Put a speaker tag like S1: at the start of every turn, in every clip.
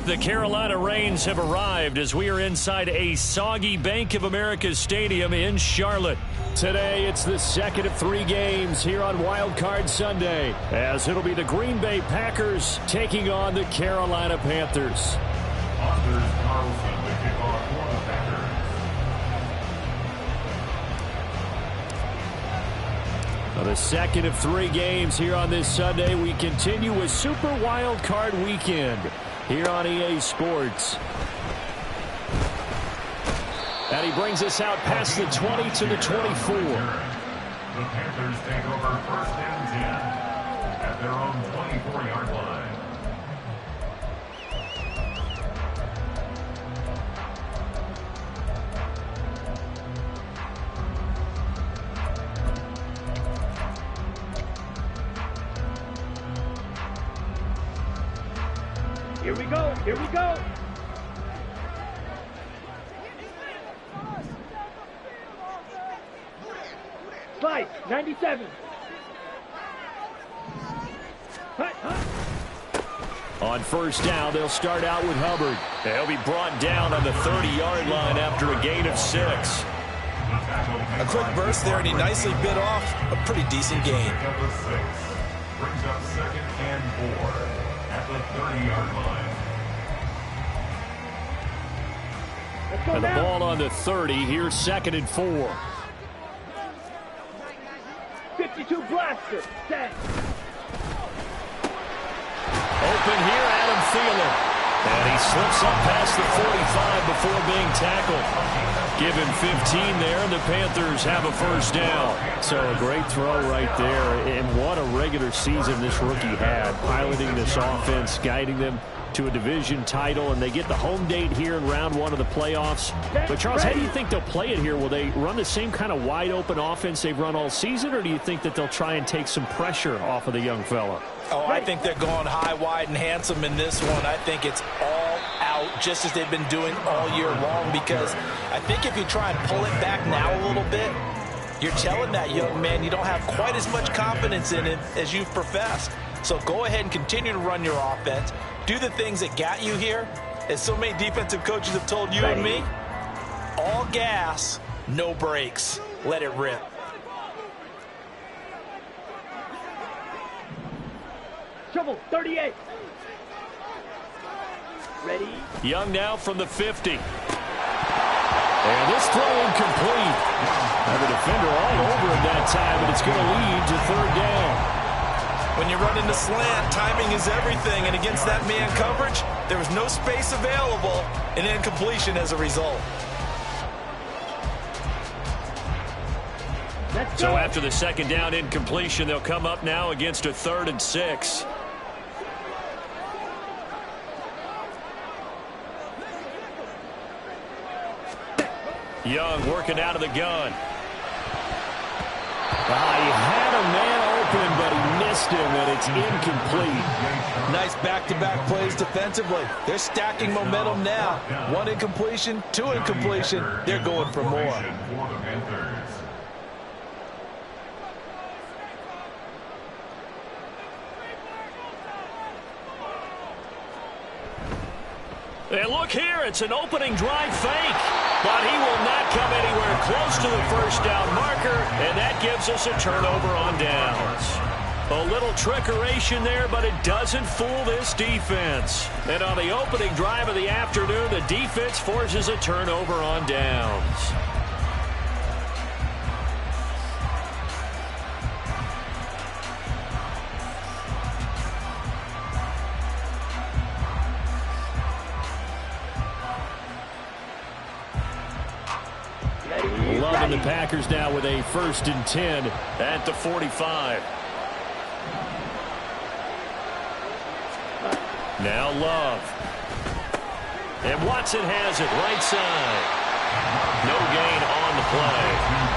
S1: The Carolina Rains have arrived as we are inside a soggy Bank of America Stadium in Charlotte. Today, it's the second of 3 games here on Wild Card Sunday, as it'll be the Green Bay Packers taking on the Carolina Panthers. Now, the second of 3 games here on this Sunday, we continue with Super Wild Card Weekend here on EA Sports. And he brings us out past the 20 to the 24.
S2: The Panthers take over first and 10 at their own 24-yard line.
S3: Here we go. Here we go. Slide, 97.
S1: On first down, they'll start out with Hubbard. They'll be brought down on the 30-yard line after a gain of 6.
S4: A quick burst there, and he nicely bit off a pretty decent gain.
S2: Brings up second and 4 at the 30-yard line.
S1: And the ball on the 30. Here's second and 4.
S3: 52 blaster. Set.
S1: Open here, Adam Thielen. And he slips up past the 45 before being tackled. Give him 15 there, and the Panthers have a first down. So a great throw right there. And what a regular season this rookie had, piloting this offense, guiding them to a division title, and they get the home date here in round 1 of the playoffs. But, Charles, how do you think they'll play it here? Will they run the same kind of wide-open offense they've run all season, or do you think that they'll try and take some pressure off of the young fella?
S4: Oh, I think they're going high, wide, and handsome in this one. I think it's all out, just as they've been doing all year long, because I think if you try and pull it back now a little bit, you're telling that young man you don't have quite as much confidence in it as you've professed. So go ahead and continue to run your offense. Do the things that got you here. As so many defensive coaches have told you and me, all gas, no brakes. Let it rip.
S3: Shovel, 38. Ready?
S1: Young now from the 50. And this throw incomplete. Have a defender all over him that time, and it's going to lead to third down.
S4: When you run into slant, timing is everything, and against that man coverage, there was no space available, and incompletion as a result.
S1: So after the second down incompletion, they'll come up now against a 3rd and 6. Young working out of the gun. He had a man open, but he missed him, and it's incomplete.
S4: Nice back-to-back plays defensively. They're stacking momentum now. 1 incompletion, 2 incompletion. They're going for more.
S1: And look here, it's an opening drive fake. But he will not come anywhere close to the first down marker, and that gives us a turnover on downs. A little trickeration there, but it doesn't fool this defense. And on the opening drive of the afternoon, the defense forces a turnover on downs. Packers now with a 1st and 10 at the 45. Now Love. And Watson has it right side. No gain on the play.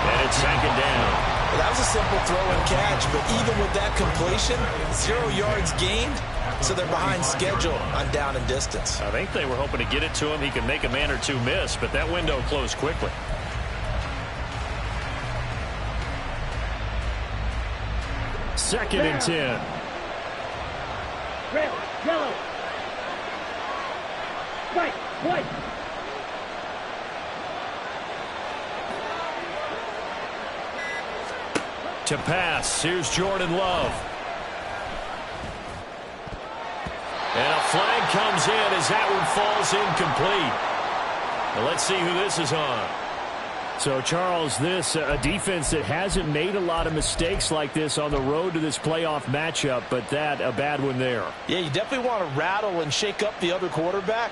S1: And it's 2nd down.
S4: Well, that was a simple throw and catch, but even with that completion, 0 yards gained, so they're behind schedule on down and distance.
S1: I think they were hoping to get it to him. He could make a man or two miss, but that window closed quickly. Second and 10.
S3: Red, yellow. White, white.
S1: To pass, here's Jordan Love. And a flag comes in as that one falls incomplete. Well, let's see who this is on. So, Charles, this a defense that hasn't made a lot of mistakes like this on the road to this playoff matchup, but that a bad one there.
S4: Yeah, you definitely want to rattle and shake up the other quarterback,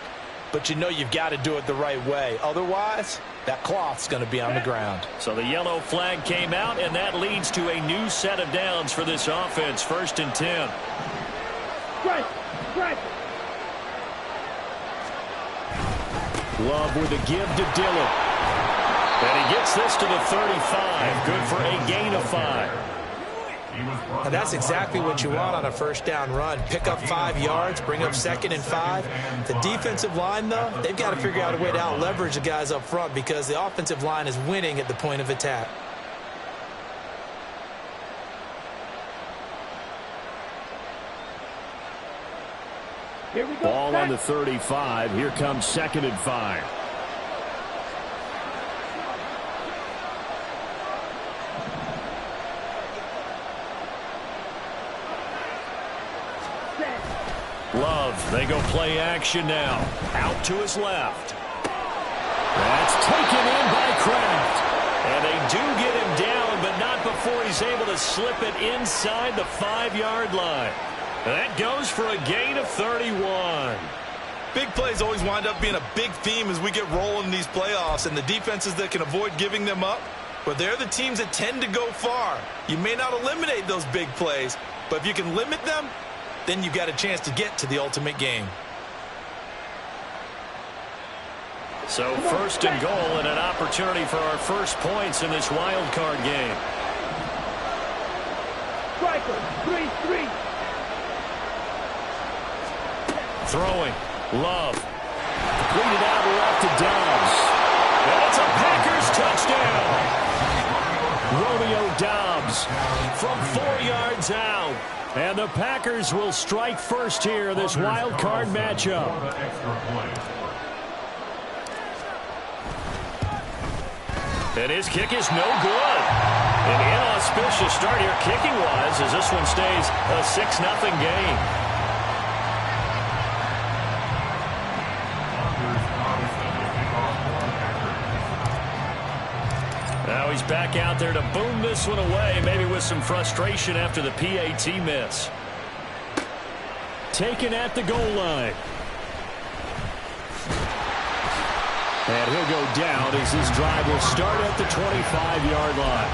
S4: but you know you've got to do it the right way. Otherwise, that cloth's going to be on the ground.
S1: So the yellow flag came out, and that leads to a new set of downs for this offense. 1st and 10.
S3: Strike, strike.
S1: Love with a give to Dillon. And he gets this to the 35. Good for a gain of 5.
S4: And that's exactly what you want on a 1st down run. Pick up 5 yards, bring up 2nd and 5. The defensive line, though, they've got to figure out a way to out-leverage the guys up front because the offensive line is winning at the point of attack.
S3: Here we go.
S1: Ball on the 35. Here comes 2nd and 5. Love, they go play action now. Out to his left. That's taken in by Kraft. And they do get him down, but not before he's able to slip it inside the 5-yard line. That goes for a gain of 31.
S5: Big plays always wind up being a big theme as we get rolling in these playoffs, and the defenses that can avoid giving them up, but they're the teams that tend to go far. You may not eliminate those big plays, but if you can limit them, then you got a chance to get to the ultimate game.
S1: So 1st and goal and an opportunity for our first points in this wild card game.
S3: Striker, 3-3.
S1: Throwing. Love. Completed out left to Dobbs. And it's a Packers touchdown. Romeo Dobbs from 4 yards out. And the Packers will strike first here in this wild card matchup. And his kick is no good. An inauspicious start here kicking-wise as this one stays a 6-0 game. Now he's back out there to boom this one away, maybe with some frustration after the PAT miss. Taken at the goal line. And he'll go down as this drive will start at the 25-yard line.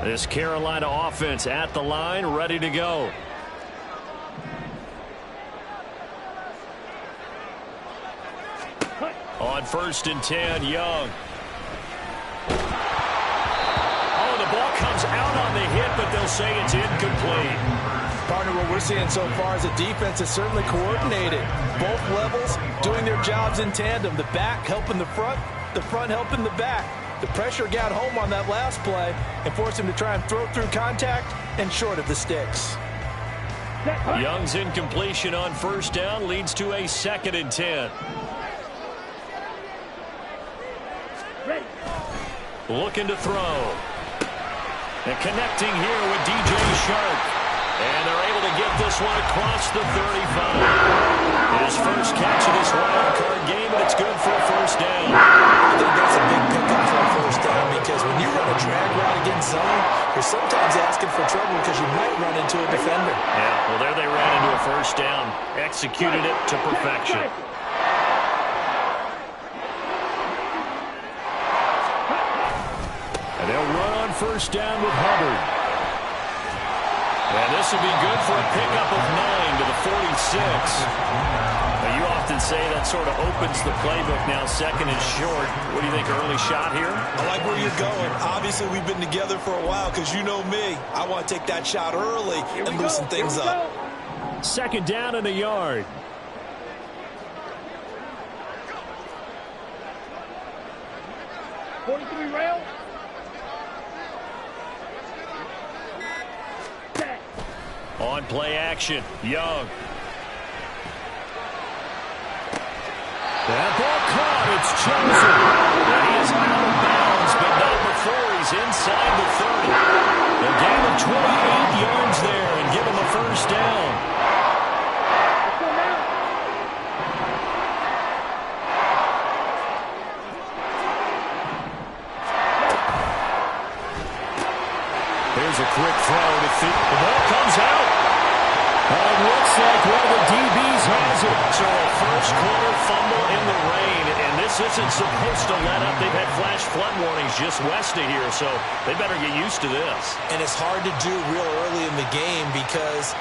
S1: This Carolina offense at the line, ready to go. On 1st and 10, Young. Oh, the ball comes out on the hit, but they'll say it's incomplete.
S4: Partner, what we're seeing so far is the defense is certainly coordinated. Both levels doing their jobs in tandem. The back helping the front helping the back. The pressure got home on that last play and forced him to try and throw through contact and short of the sticks.
S1: Young's incompletion on 1st down leads to a 2nd and 10. Looking to throw. And connecting here with DJ Shark. And they're able to get this one across the 35. His first catch of this wild card game, and it's good for a 1st down.
S4: I think that's a big pickup for a 1st down because when you run a drag route against zone, you're sometimes asking for trouble because you might run into a defender.
S1: Yeah, well, there they ran into a first down. Executed it to perfection. And they'll run on first down with Hubbard. And this will be good for a pickup of 9 to the 46. Now, you often say that sort of opens the playbook now, second and short. What do you think, early shot here?
S5: I like where you're going. Obviously, we've been together for a while because you know me. I want to take that shot early and loosen things up.
S1: Second down and a yard.
S3: Rail.
S1: On play action, Young. That ball caught, it's chosen. And he is out of bounds, but not before he's inside the 30. A gain of 28 yards there and give him a first down. Here's a quick throw to feet. The ball comes out. It looks like one of the DBs has it. So a first quarter fumble in the rain, and this isn't supposed to let up. They've had flash flood warnings just west of here, so they better get used to this.
S4: And it's hard to do real early in the game because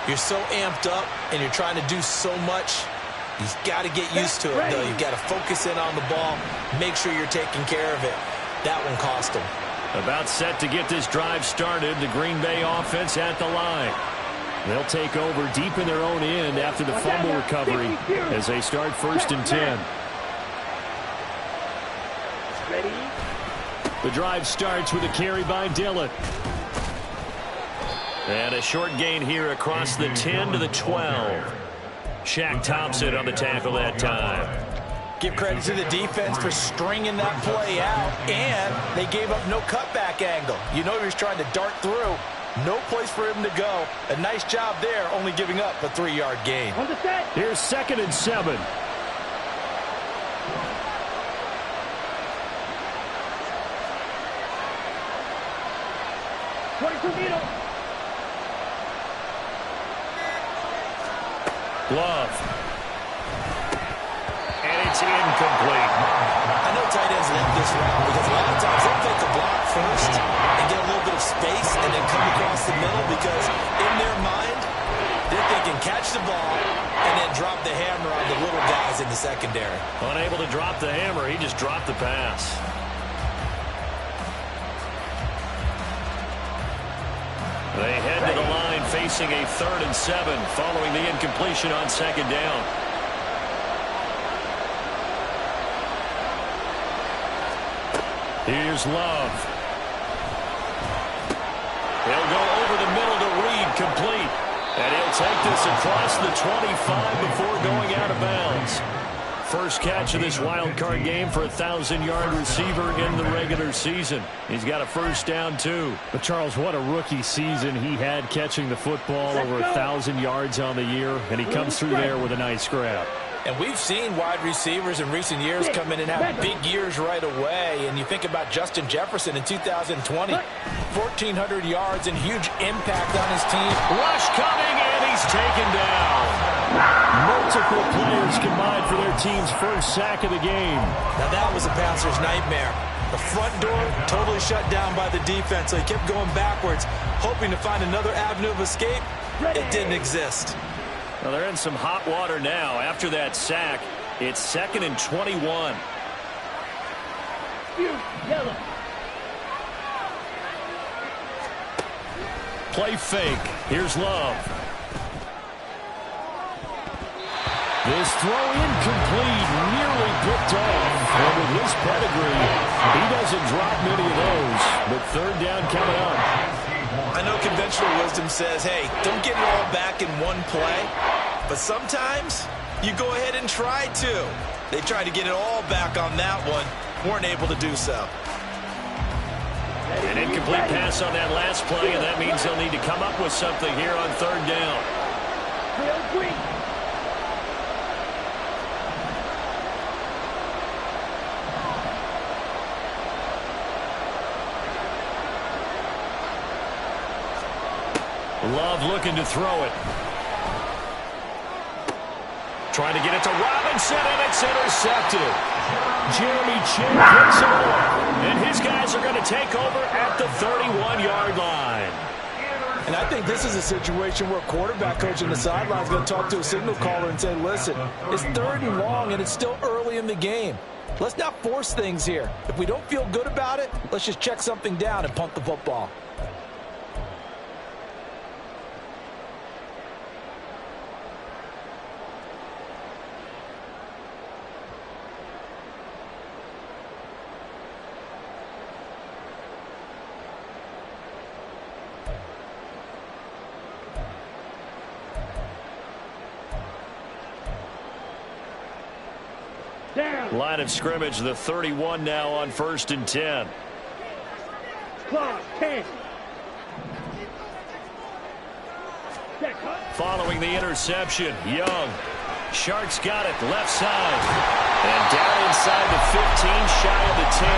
S4: you're so amped up and you're trying to do so much. You've got to get used to it, though. You've got to focus in on the ball, make sure you're taking care of it. That one cost them.
S1: About set to get this drive started, the Green Bay offense at the line. They'll take over deep in their own end after the fumble recovery as they start first and 10. The drive starts with a carry by Dillon. And a short gain here across the 10 to the 12. Shaq Thompson on the tackle that time.
S4: Give credit to the defense for stringing that play out, and they gave up no cutback angle. You know he was trying to dart through. No place for him to go. A nice job there, only giving up a 3-yard gain.
S1: Here's second and 7. Love. And it's incomplete.
S4: I know tight ends love this route because a lot of times they'll take the block first and get a little bit of space and then come across the middle because in their mind, they're thinking catch the ball and then drop the hammer on the little guys in the secondary.
S1: Unable to drop the hammer, he just dropped the pass. They head to the line facing a 3rd and 7 following the incompletion on second down. Here's Love. He'll go over the middle to Reed, complete. And he'll take this across the 25 before going out of bounds. First catch of this wild card game for a 1,000-yard receiver in the regular season. He's got a first down, too. But, Charles, what a rookie season he had catching the football, over 1,000 yards on the year, and he comes through there with a nice grab.
S4: And we've seen wide receivers in recent years come in and have big years right away. And you think about Justin Jefferson in 2020, 1,400 yards and huge impact on his team.
S1: Rush coming, and he's taken down. Multiple players combined for their team's first sack of the game.
S4: Now that was a bouncer's nightmare. The front door totally shut down by the defense, so he kept going backwards, hoping to find another avenue of escape. It didn't exist.
S1: Well, they're in some hot water now. After that sack, it's 2nd and 21.
S3: Yellow.
S1: Play fake. Here's Love. This throw incomplete, nearly picked off. And with his pedigree, he doesn't drop many of those. But 3rd down coming up.
S5: I know conventional wisdom says, hey, don't get it all back in one play. But sometimes you go ahead and try to. They tried to get it all back on that one. Weren't able to do so.
S1: An incomplete pass on that last play, and that means they'll need to come up with something here on 3rd down. Love looking to throw it. Trying to get it to Robinson, and it's intercepted. Jeremy Chin picks it up, and his guys are going to take over at the 31-yard line.
S4: And I think this is a situation where quarterback coach on the sideline is going to talk to a signal caller and say, listen, it's 3rd and long, and it's still early in the game. Let's not force things here. If we don't feel good about it, let's just check something down and punt the football.
S1: Line of scrimmage, the 31 now on 1st and 10.
S3: Clock, 10.
S1: Following the interception, Young. Sharks got it, left side. And down inside the 15, shy of the 10.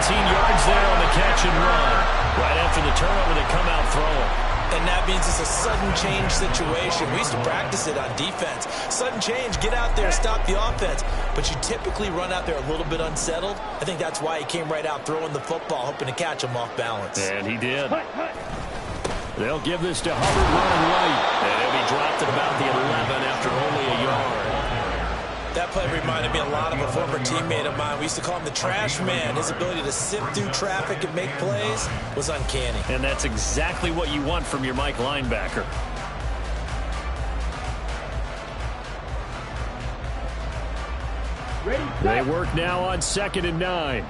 S1: 19 yards there on the catch and run. Right after the turnover, they come out throwing.
S4: And that means it's a sudden change situation. We used to practice it on defense. Sudden change, get out there, stop the offense. But you typically run out there a little bit unsettled. I think that's why he came right out throwing the football, hoping to catch him off balance.
S1: And he did. They'll give this to Hubbard running right. And he'll be dropped at about the 11 after only a yard.
S4: That play reminded me a lot of a former teammate of mine. We used to call him the trash man. His ability to sift through traffic and make plays was uncanny.
S1: And that's exactly what you want from your Mike linebacker.
S3: Ready,
S1: they work now on 2nd and 9.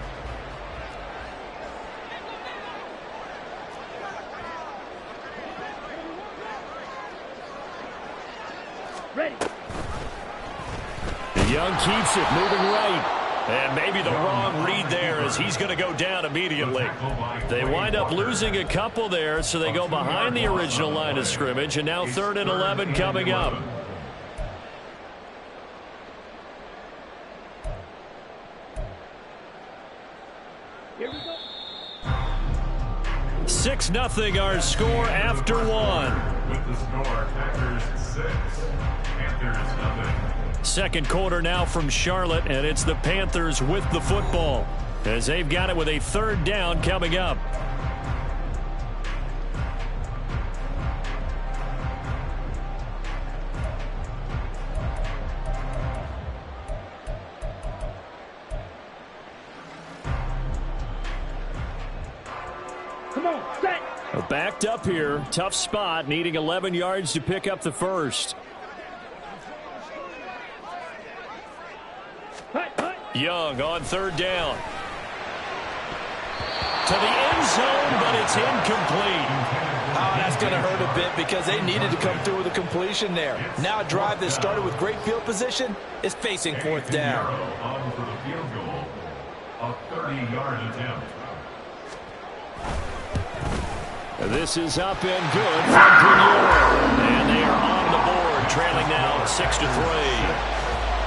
S3: ready.
S1: Young keeps it, moving right. And maybe the wrong read there as he's going to go down immediately. They wind up losing a couple there, so they go behind the original line of scrimmage, and now 3rd and 11 coming up.
S3: Here we go.
S1: 6-0 our score after one.
S2: With the score, Packers 6, Panthers nothing.
S1: Second quarter now from Charlotte, and it's the Panthers with the football as they've got it with a 3rd down coming up.
S3: Come on, set.
S1: Backed up here, tough spot, needing 11 yards to pick up the first. Young on 3rd down. To the end zone, but it's incomplete.
S4: Oh, that's going to hurt a bit because they needed to come through with a completion there. Now a drive that started with great field position is facing 4th down.
S2: On for the field goal. A 30-yard attempt.
S1: This is up and good from Pinier. And they are on the board, trailing now 6-3.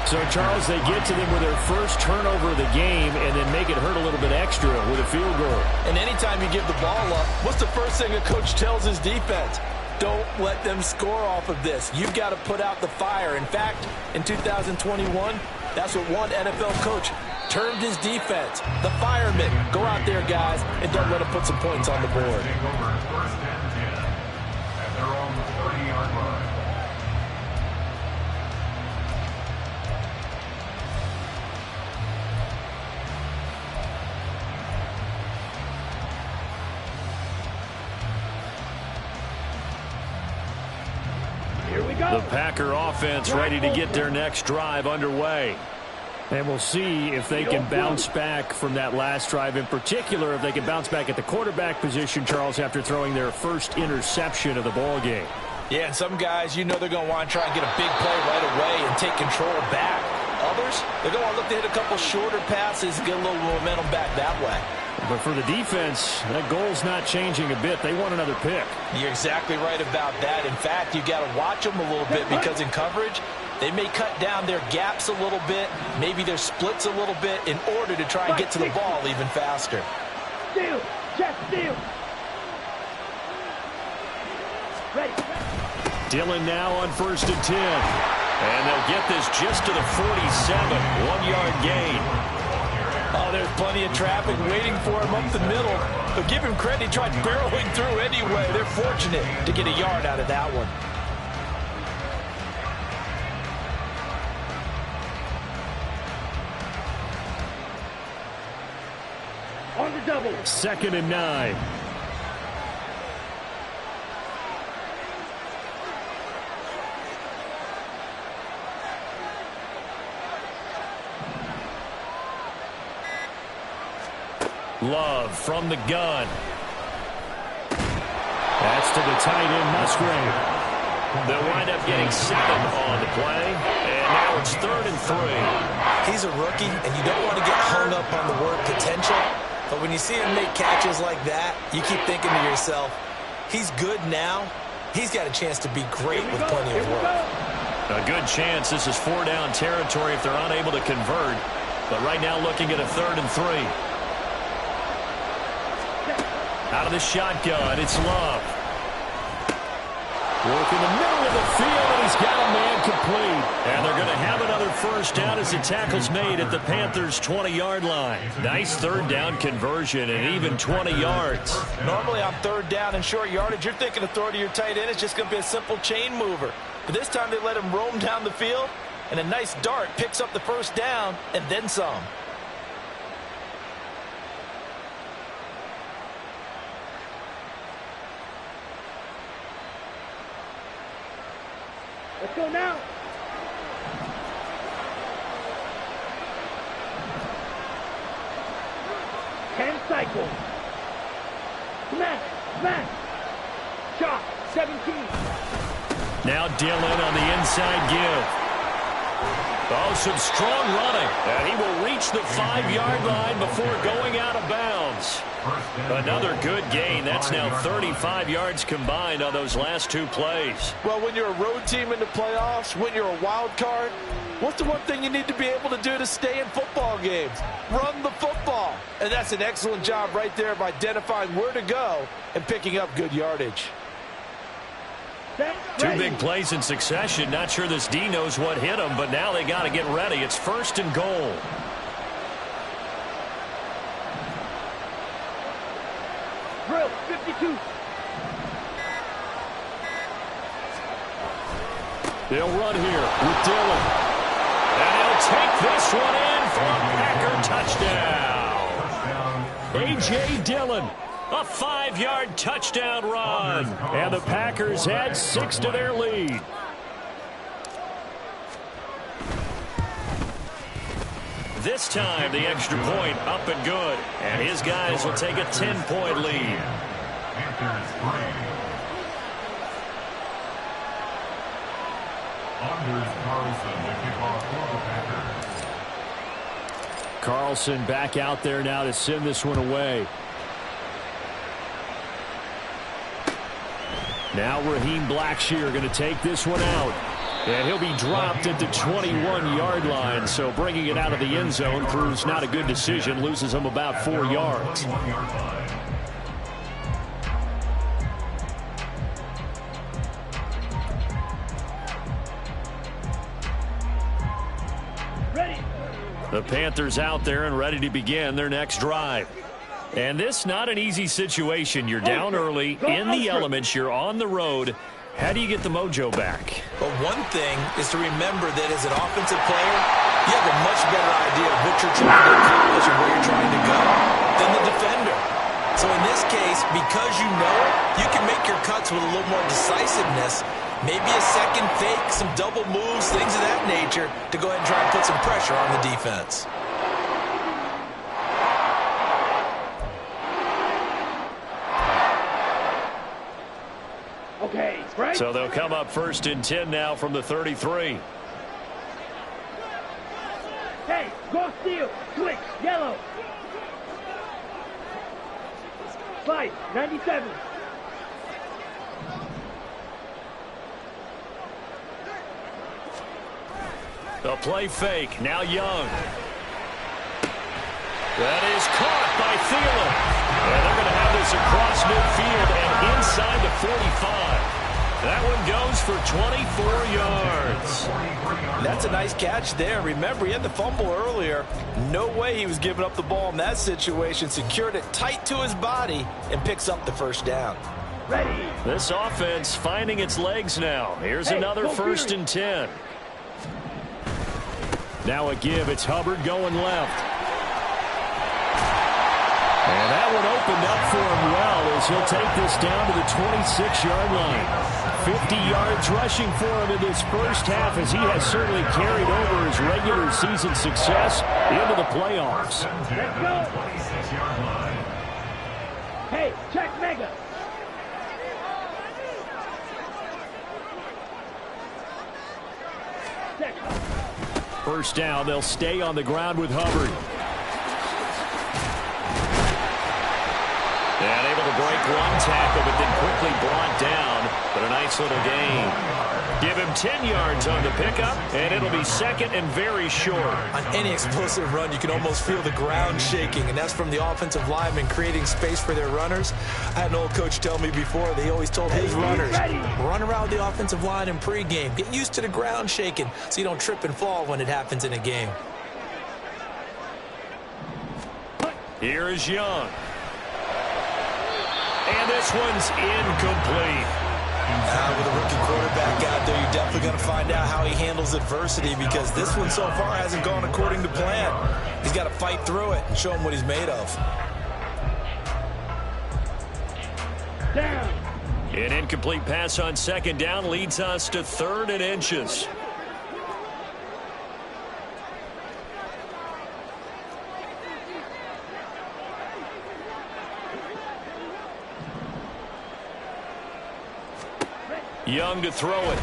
S1: So, Charles, they get to them with their first turnover of the game and then make it hurt a little bit extra with a field goal.
S4: And anytime you give the ball up, what's the first thing a coach tells his defense? Don't let them score off of this. You've got to put out the fire. In fact, in 2021, that's what one NFL coach termed his defense. The firemen. Go out there, guys, and don't let them put some points on the board.
S2: Take over 1st and 10 at their own 30-yard line.
S1: The Packer offense ready to get their next drive underway. And we'll see if they can bounce back from that last drive. In particular, if they can bounce back at the quarterback position, Charles, after throwing their first interception of the ball game.
S4: Yeah, and some guys, you know they're going to want to try and get a big play right away and take control back. Others, they're going to want to look to hit a couple shorter passes and get a little momentum back that way.
S1: But for the defense, that goal's not changing a bit. They want another pick.
S4: You're exactly right about that. In fact, you got to watch them a little bit because in coverage, they may cut down their gaps a little bit, maybe their splits a little bit in order to try and get to the ball even faster.
S3: Steal, just steal. Ready.
S1: Dillon now on 1st and 10. And they'll get this just to the 47. 1-yard gain.
S4: Oh, there's plenty of traffic waiting for him up the middle. But give him credit, he tried barreling through anyway. They're fortunate to get a yard out of that one.
S3: On the double.
S1: 2nd and 9. Love from the gun. That's to the tight end, Musgrave. They'll wind up getting 7 on the play. And now it's 3rd and 3.
S4: He's a rookie, and you don't want to get hung up on the word potential. But when you see him make catches like that, you keep thinking to yourself, he's good now. He's got a chance to be great with plenty of work.
S1: A good chance this is 4-down territory if they're unable to convert. But right now looking at a 3rd and 3. Out of the shotgun, it's Love. Work in the middle of the field, and he's got a man complete. And they're going to have another 1st down as the tackle's made at the Panthers' 20-yard line. Nice 3rd down conversion and even 20 yards.
S4: Normally on 3rd down and short yardage, you're thinking of throw to your tight end. It's just going to be a simple chain mover. But this time they let him roam down the field, and a nice dart picks up the 1st down and then some.
S3: Let's go now. Ten cycles. Smash, smash. Shot, 17.
S1: Now Dillon on the inside give. Oh, some strong running. And he will reach the 5-yard line before going out of bounds. Another good gain. That's now 35 yards combined on those last 2 plays.
S4: Well, when you're a road team in the playoffs, when you're a wild card, what's the one thing you need to be able to do to stay in football games? Run the football. And that's an excellent job right there of identifying where to go and picking up good yardage.
S3: Set,
S1: 2
S3: ready.
S1: big plays in succession. Not sure this D knows what hit him, but now they got to get ready. It's 1st and goal.
S3: Drill, 52.
S1: They'll run here with Dillon. And he'll take this one in for a Packer touchdown. A.J. Dillon, a 5-yard touchdown run. And the Packers add 6 to their lead. This time, the extra point up and good. And his guys will take a 10-point lead.
S2: Panthers 3. Anders Carlson, the kickoff for the Packers.
S1: Carlson back out there now to send this one away. Now Raheem Blackshear going to take this one out. And he'll be dropped at the 21-yard line. So bringing it out of the end zone proves not a good decision. Loses him about 4 yards.
S3: Ready.
S1: The Panthers out there and ready to begin their next drive. And this not an easy situation. You're down early, in the elements, you're on the road. How do you get the mojo back?
S4: But one thing is to remember that as an offensive player, you have a much better idea of what you're trying to accomplish and where you're trying to go than the defender. So in this case, because you know it, you can make your cuts with a little more decisiveness. Maybe a second fake, some double moves, things of that nature to go ahead and try and put some pressure on the defense.
S3: Okay, right.
S1: So they'll come up 1st and 10 now from the 33.
S3: Hey, go steal. Switch, yellow. Slide, 97.
S1: The play fake. Now Young. That is caught by Thielen. And they're going to have this across midfield and inside the 45. That one goes for 24 yards.
S4: That's a nice catch there. Remember, he had the fumble earlier. No way he was giving up the ball in that situation. Secured it tight to his body and picks up the first down.
S3: Ready.
S1: This offense finding its legs now. Here's another 1st and 10. Now a give. It's Hubbard going left. And that one opened up for him well as he'll take this down to the 26-yard line. 50 yards rushing for him in this first half as he has certainly carried over his regular season success into the playoffs.
S3: Let's go. Hey, check Mega. Check.
S1: First down, they'll stay on the ground with Hubbard. And able to break one tackle, but then quickly brought down. But a nice little gain. Give him 10 yards on the pickup, and it'll be 2nd and very short.
S4: On any explosive run, you can almost feel the ground shaking, and that's from the offensive linemen creating space for their runners. I had an old coach tell me before, they always told his runners, run around the offensive line in pregame. Get used to the ground shaking so you don't trip and fall when it happens in a game.
S1: Here is Young. And this one's incomplete.
S4: With a rookie quarterback out there, you're definitely going to find out how he handles adversity because this one so far hasn't gone according to plan. He's got to fight through it and show him what he's made of.
S3: Down.
S1: An incomplete pass on 2nd down leads us to 3rd and inches. Young to throw it.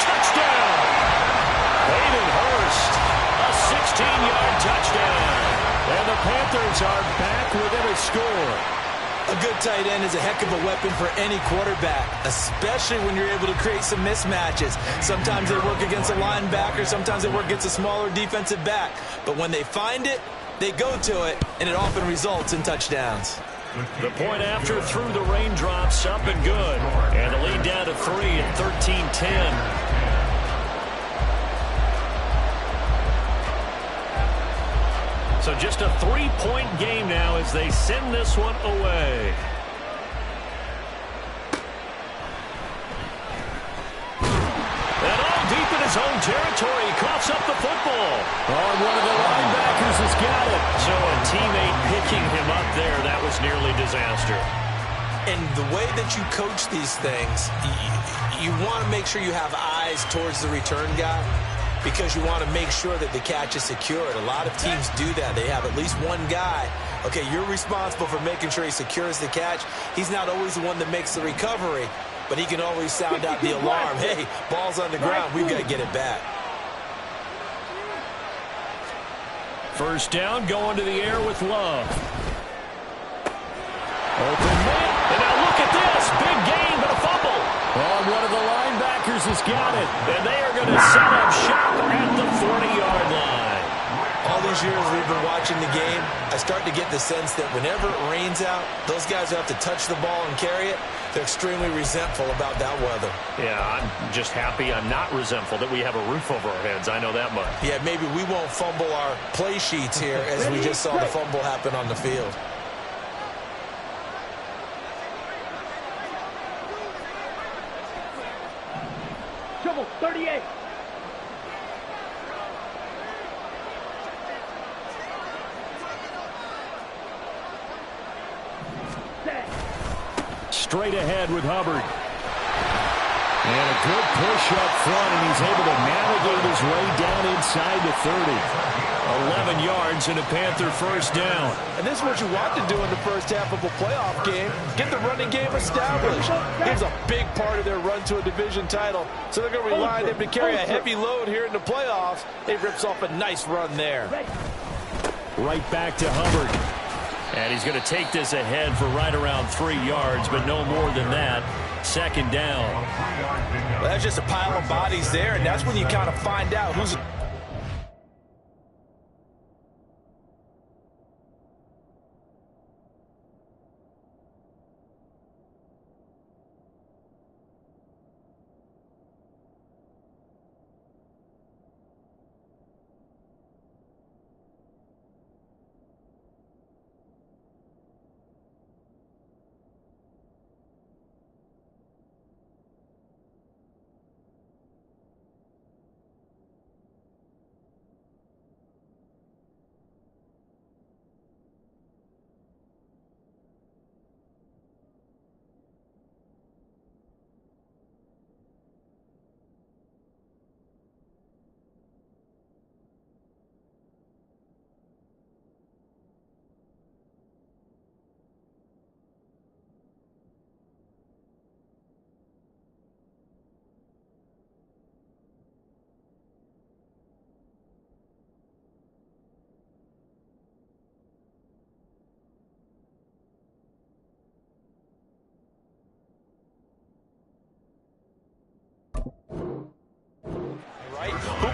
S1: Touchdown! Hayden Hurst, a 16-yard touchdown. And the Panthers are back within a score.
S4: A good tight end is a heck of a weapon for any quarterback, especially when you're able to create some mismatches. Sometimes they work against a linebacker, sometimes they work against a smaller defensive back. But when they find it, they go to it, and it often results in touchdowns.
S1: The point after through the raindrops, up and good. And the lead down to 3 at 13-10. So just a 3-point game now as they send this one away. And all deep in his own territory, he coughs up the football. Oh, one of the linebackers has got it. So a teammate picking him up there, that was nearly disaster.
S4: And the way that you coach these things, you want to make sure you have eyes towards the return guy because you want to make sure that the catch is secured. A lot of teams do that. They have at least one guy. Okay, you're responsible for making sure he secures the catch. He's not always the one that makes the recovery, but he can always sound out the alarm. Hey, ball's on the ground. We've got to get it back.
S1: First down, going to the air with Love. Open man. And now look at this. Big gain, but a fumble. Oh, one of the linebackers has got it. And they are going to set up shop at the 40-yard line.
S4: All these years we've been watching the game, I start to get the sense that whenever it rains out, those guys who have to touch the ball and carry it, they're extremely resentful about that weather.
S1: Yeah, I'm just happy I'm not resentful that we have a roof over our heads. I know that much.
S4: Yeah, maybe we won't fumble our play sheets here as we just saw the fumble happen on the field.
S3: Trouble, 38.
S1: Straight ahead with Hubbard. And a good push up front, and he's able to navigate his way down inside the 30. 11 yards and a Panther first down.
S5: And this is what you want to do in the first half of a playoff game. Get the running game established. He's a big part of their run to a division title. So they're going to rely on him to carry a heavy load here in the playoffs. He rips off a nice run there.
S1: Right back to Hubbard. And he's going to take this ahead for right around 3 yards, but no more than that. Second down.
S4: Well, that's just a pile of bodies there, and that's when you kind of find out who's...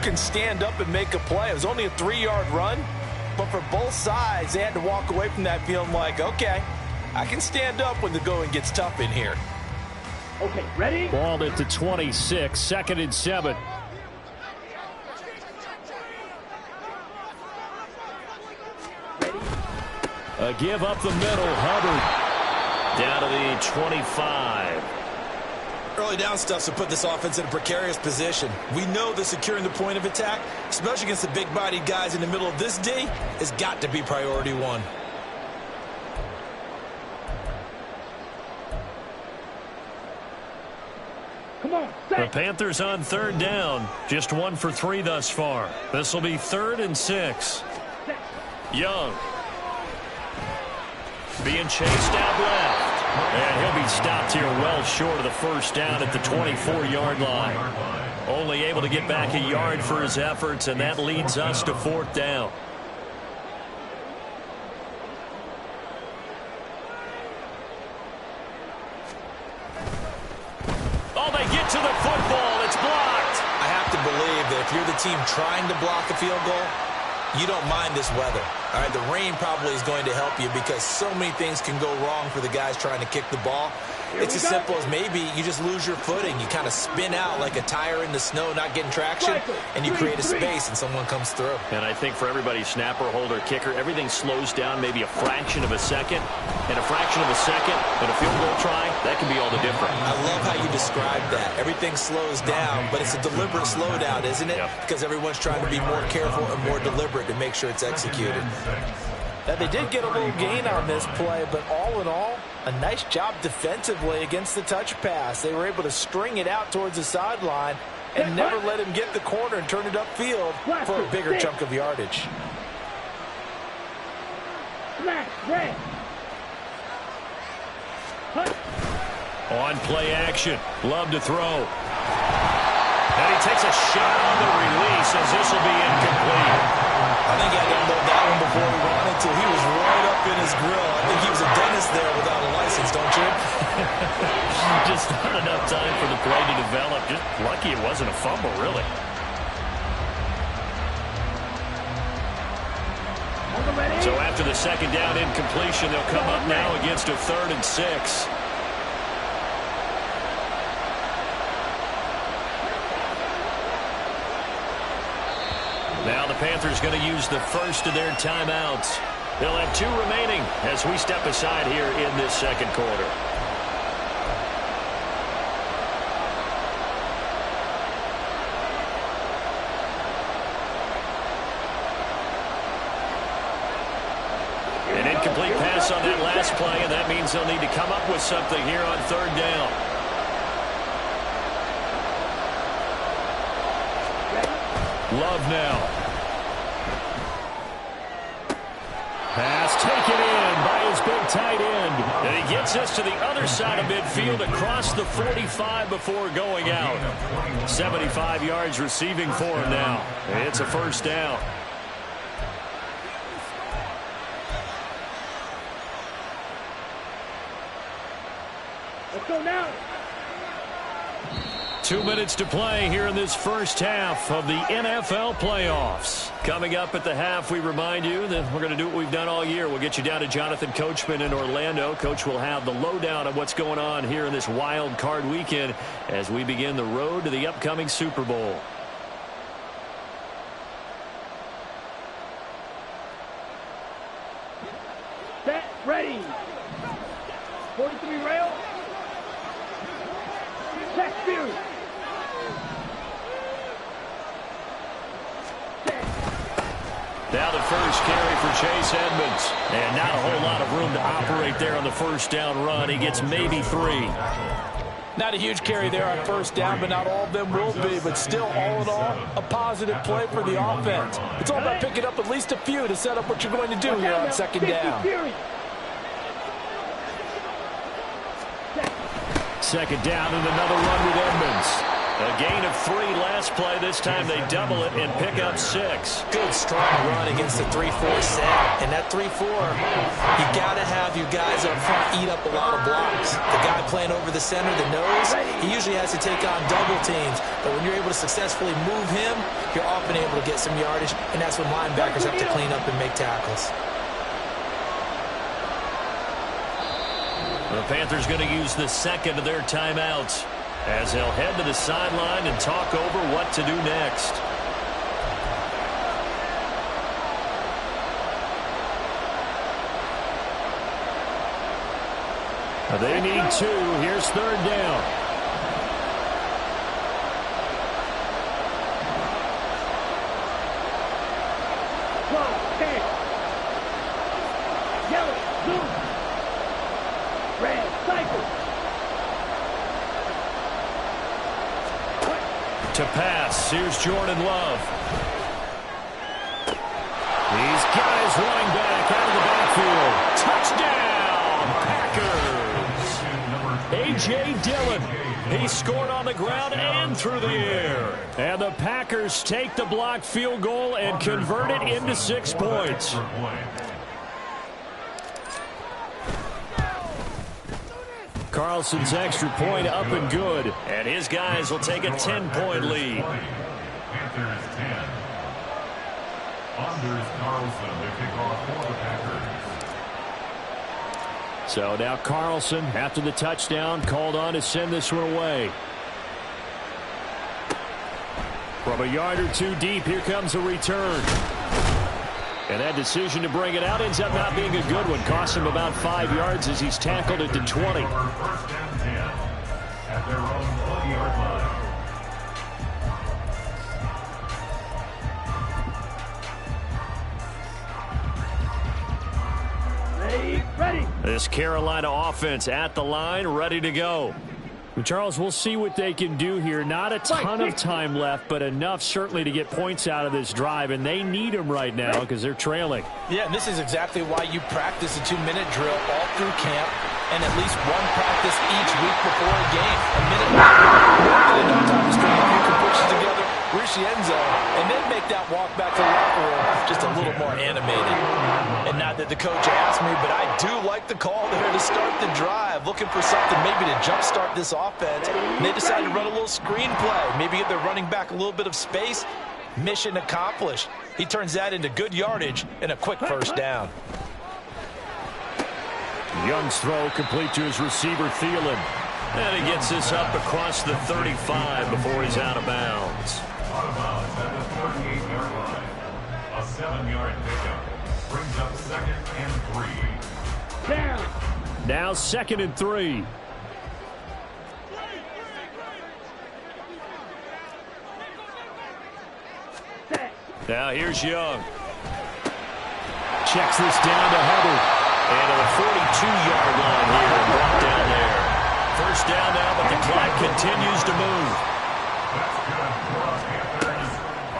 S4: can stand up and make a play. It was only a 3-yard run, but for both sides, they had to walk away from that feeling like, okay, I can stand up when the going gets tough in here.
S3: Okay, ready?
S1: Ball at the 26, 2nd and 7. A give up the middle, Hubbard. Down to the 25.
S5: Early down stuff to put this offense in a precarious position. We know that securing the point of attack, especially against the big-bodied guys in the middle of this D, has got to be priority one.
S3: Come on,
S1: The
S3: set.
S1: Panthers on 3rd down. Just 1 for 3 thus far. This will be 3rd and 6. Young. Being chased out left. And he'll be stopped here well short of the first down at the 24-yard line. Only able to get back a yard for his efforts, and that leads us to 4th down. Oh, they get to the football. It's blocked.
S5: I have to believe that if you're the team trying to block the field goal, you don't mind this weather. All right, the rain probably is going to help you because so many things can go wrong for the guys trying to kick the ball. It's as simple as maybe you just lose your footing. You kind of spin out like a tire in the snow, not getting traction, and you create a space and someone comes through.
S1: And I think for everybody, snapper, holder, kicker, everything slows down maybe a fraction of a second. And a fraction of a second and a field goal try, that can be all the difference.
S5: I love how you describe that. Everything slows down, but it's a deliberate slowdown, isn't it?
S1: Yep.
S5: Because everyone's trying to be more careful and more deliberate to make sure it's executed.
S4: Now, they did get a little gain on this play, but all in all, a nice job defensively against the touch pass. They were able to string it out towards the sideline and never let him get the corner and turn it upfield for a bigger chunk of yardage.
S3: Smash, red.
S1: On play action. Love to throw. And he takes a shot on the release as this will be incomplete.
S5: I think he had to unload that one before he wanted to. He was right up in his grill. I think he was a dentist there without a license, don't you?
S1: Just not enough time for the play to develop. Just lucky it wasn't a fumble, really. So after the 2nd down incompletion, they'll come up now against a 3rd and 6. Now the Panthers going to use the first of their timeouts. They'll have 2 remaining as we step aside here in this 2nd quarter. An incomplete pass on that last play, and that means they'll need to come up with something here on 3rd down. Love now. Pass taken in by his big tight end. And he gets us to the other side of midfield across the 45 before going out. 75 yards receiving for him now. It's a 1st down.
S3: Let's go now.
S1: 2 minutes to play here in this first half of the NFL playoffs. Coming up at the half, we remind you that we're going to do what we've done all year. We'll get you down to Jonathan Coachman in Orlando. Coach will have the lowdown of what's going on here in this wild card weekend as we begin the road to the upcoming Super Bowl.
S3: Set, ready. 43 rail. Check, Fury.
S1: Now the first carry for Chase Edmonds. And not a whole lot of room to operate there on the 1st down run. He gets maybe 3.
S4: Not a huge carry there on 1st down, but not all of them will be. But still, all in all, a positive play for the offense. It's all about picking up at least a few to set up what you're going to do here on 2nd down.
S1: 2nd down and another run with Edmonds. A gain of 3 last play. This time they double it and pick up 6.
S4: Good, strong run against the 3-4 set. And that 3-4, you got to have your guys up front eat up a lot of blocks. The guy playing over the center, the nose, he usually has to take on double teams. But when you're able to successfully move him, you're often able to get some yardage, and that's when linebackers have to clean up and make tackles.
S1: The Panthers going to use the second of their timeouts as they'll head to the sideline and talk over what to do next. They need 2. Here's 3rd down.
S3: Yellow, blue, red, cycle.
S1: To pass, here's Jordan Love. These guys running back out of the backfield. Touchdown, Packers! A.J. Dillon. He scored on the ground and through the air. And the Packers take the blocked field goal and convert it into 6 points. Carlson's extra point up and good, and his guys will take a 10-point lead.
S2: Panthers 10. Anders Carlson to kick off for the Packers.
S1: So now Carlson, after the touchdown, called on to send this one away. From a yard or 2 deep, here comes a return. And that decision to bring it out ends up not being a good one. Costs him about 5 yards as he's tackled it to 20.
S2: First and 10 at their own 20-yard line.
S3: Ready.
S1: This Carolina offense at the line, ready to go. Charles, we'll see what they can do here. Not a ton of time left, but enough certainly to get points out of this drive, and they need them right now because they're trailing.
S4: Yeah, and this is exactly why you practice a 2-minute drill all through camp and at least one practice each week before a game. A minute no time to string a few completions together, reach the end zone, and then make that walk back to the locker room just a little more animated. And not that the coach asked me, but I do like the call there to start the drive, looking for something maybe to jumpstart this offense. And they decided to run a little screen play, maybe give their running back a little bit of space. Mission accomplished. He turns that into good yardage and a quick first down.
S1: Young's throw complete to his receiver, Thielen. And he gets this up across the 35 before he's out of bounds.
S2: Out of bounds at the 38-yard line. A 7-yard pickup brings up 2nd and 3.
S3: Down.
S1: Now 2nd and 3.
S3: Set.
S1: Now here's Young. Checks this down to Hubbard. And to the 42-yard line here and brought down there. First down now, but the clock continues to move.
S2: That's good for the Panthers.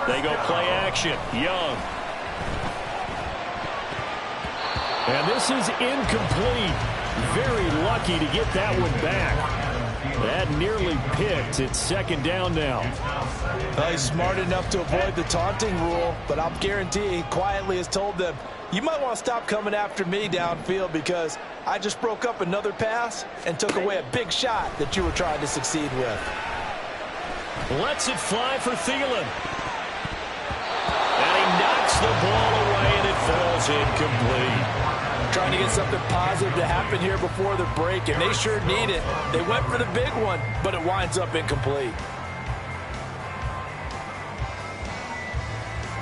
S1: They go play action. Young. And this is incomplete. Very lucky to get that one back. That nearly picked. It's 2nd down now.
S4: He's smart enough to avoid the taunting rule, but I'll guarantee he quietly has told them, you might want to stop coming after me downfield because I just broke up another pass and took away a big shot that you were trying to succeed with.
S1: Lets it fly for Thielen. And he knocks the ball away, and it falls incomplete.
S4: Trying to get something positive to happen here before the break, and they sure need it. They went for the big one, but it winds up incomplete.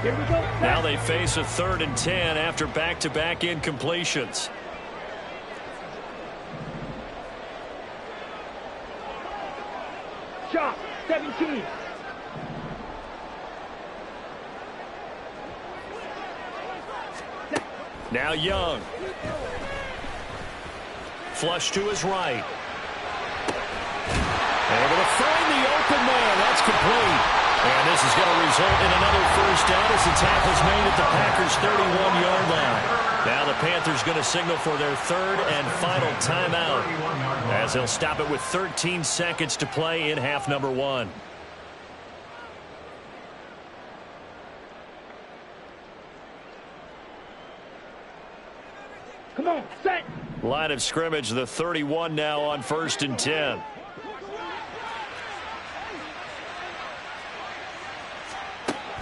S3: Here we go.
S1: Now they face a 3rd and 10 after back-to-back incompletions.
S3: Shot. 17.
S1: Now Young. Flush to his right. Able to find the open man. That's complete. And this is going to result in another first down as the tackle's made at the Packers' 31-yard line. Now the Panthers going to signal for their 3rd and final timeout as they'll stop it with 13 seconds to play in half number 1.
S3: Come on, set.
S1: Line of scrimmage, the 31 now on 1st and 10.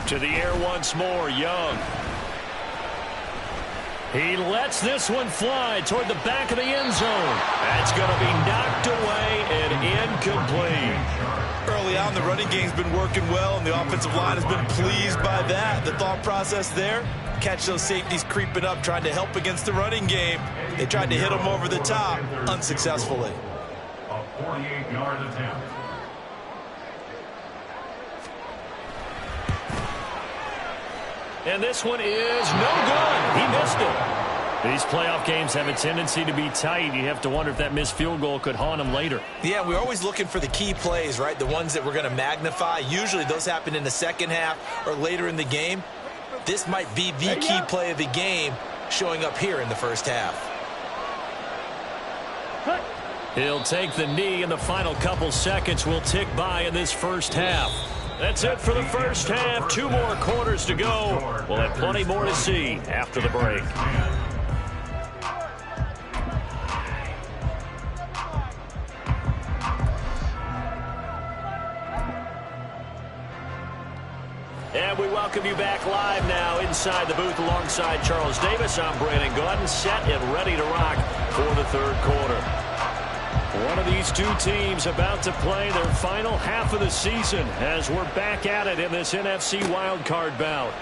S1: To the air once more, Young. He lets this one fly toward the back of the end zone. That's going to be knocked away and incomplete.
S5: Early on, the running game's been working well, and the offensive line has been pleased by that. The thought process there, catch those safeties creeping up, trying to help against the running game. They tried to hit them over the top, unsuccessfully.
S2: A 48-yard attempt.
S1: And this one is no good. He missed it. These playoff games have a tendency to be tight. You have to wonder if that missed field goal could haunt him later.
S4: Yeah, we're always looking for the key plays, right? The ones that we're going to magnify. Usually those happen in the second half or later in the game. This might be the key play of the game showing up here in the first half.
S1: He'll take the knee, and the final couple seconds will tick by in this first half. That's it for the first half. 2 more quarters to go. We'll have plenty more to see after the break. And we welcome you back live now inside the booth alongside Charles Davis. I'm Brandon Gordon, set and ready to rock for the third quarter. One of these two teams about to play their final half of the season as we're back at it in this NFC wildcard bout.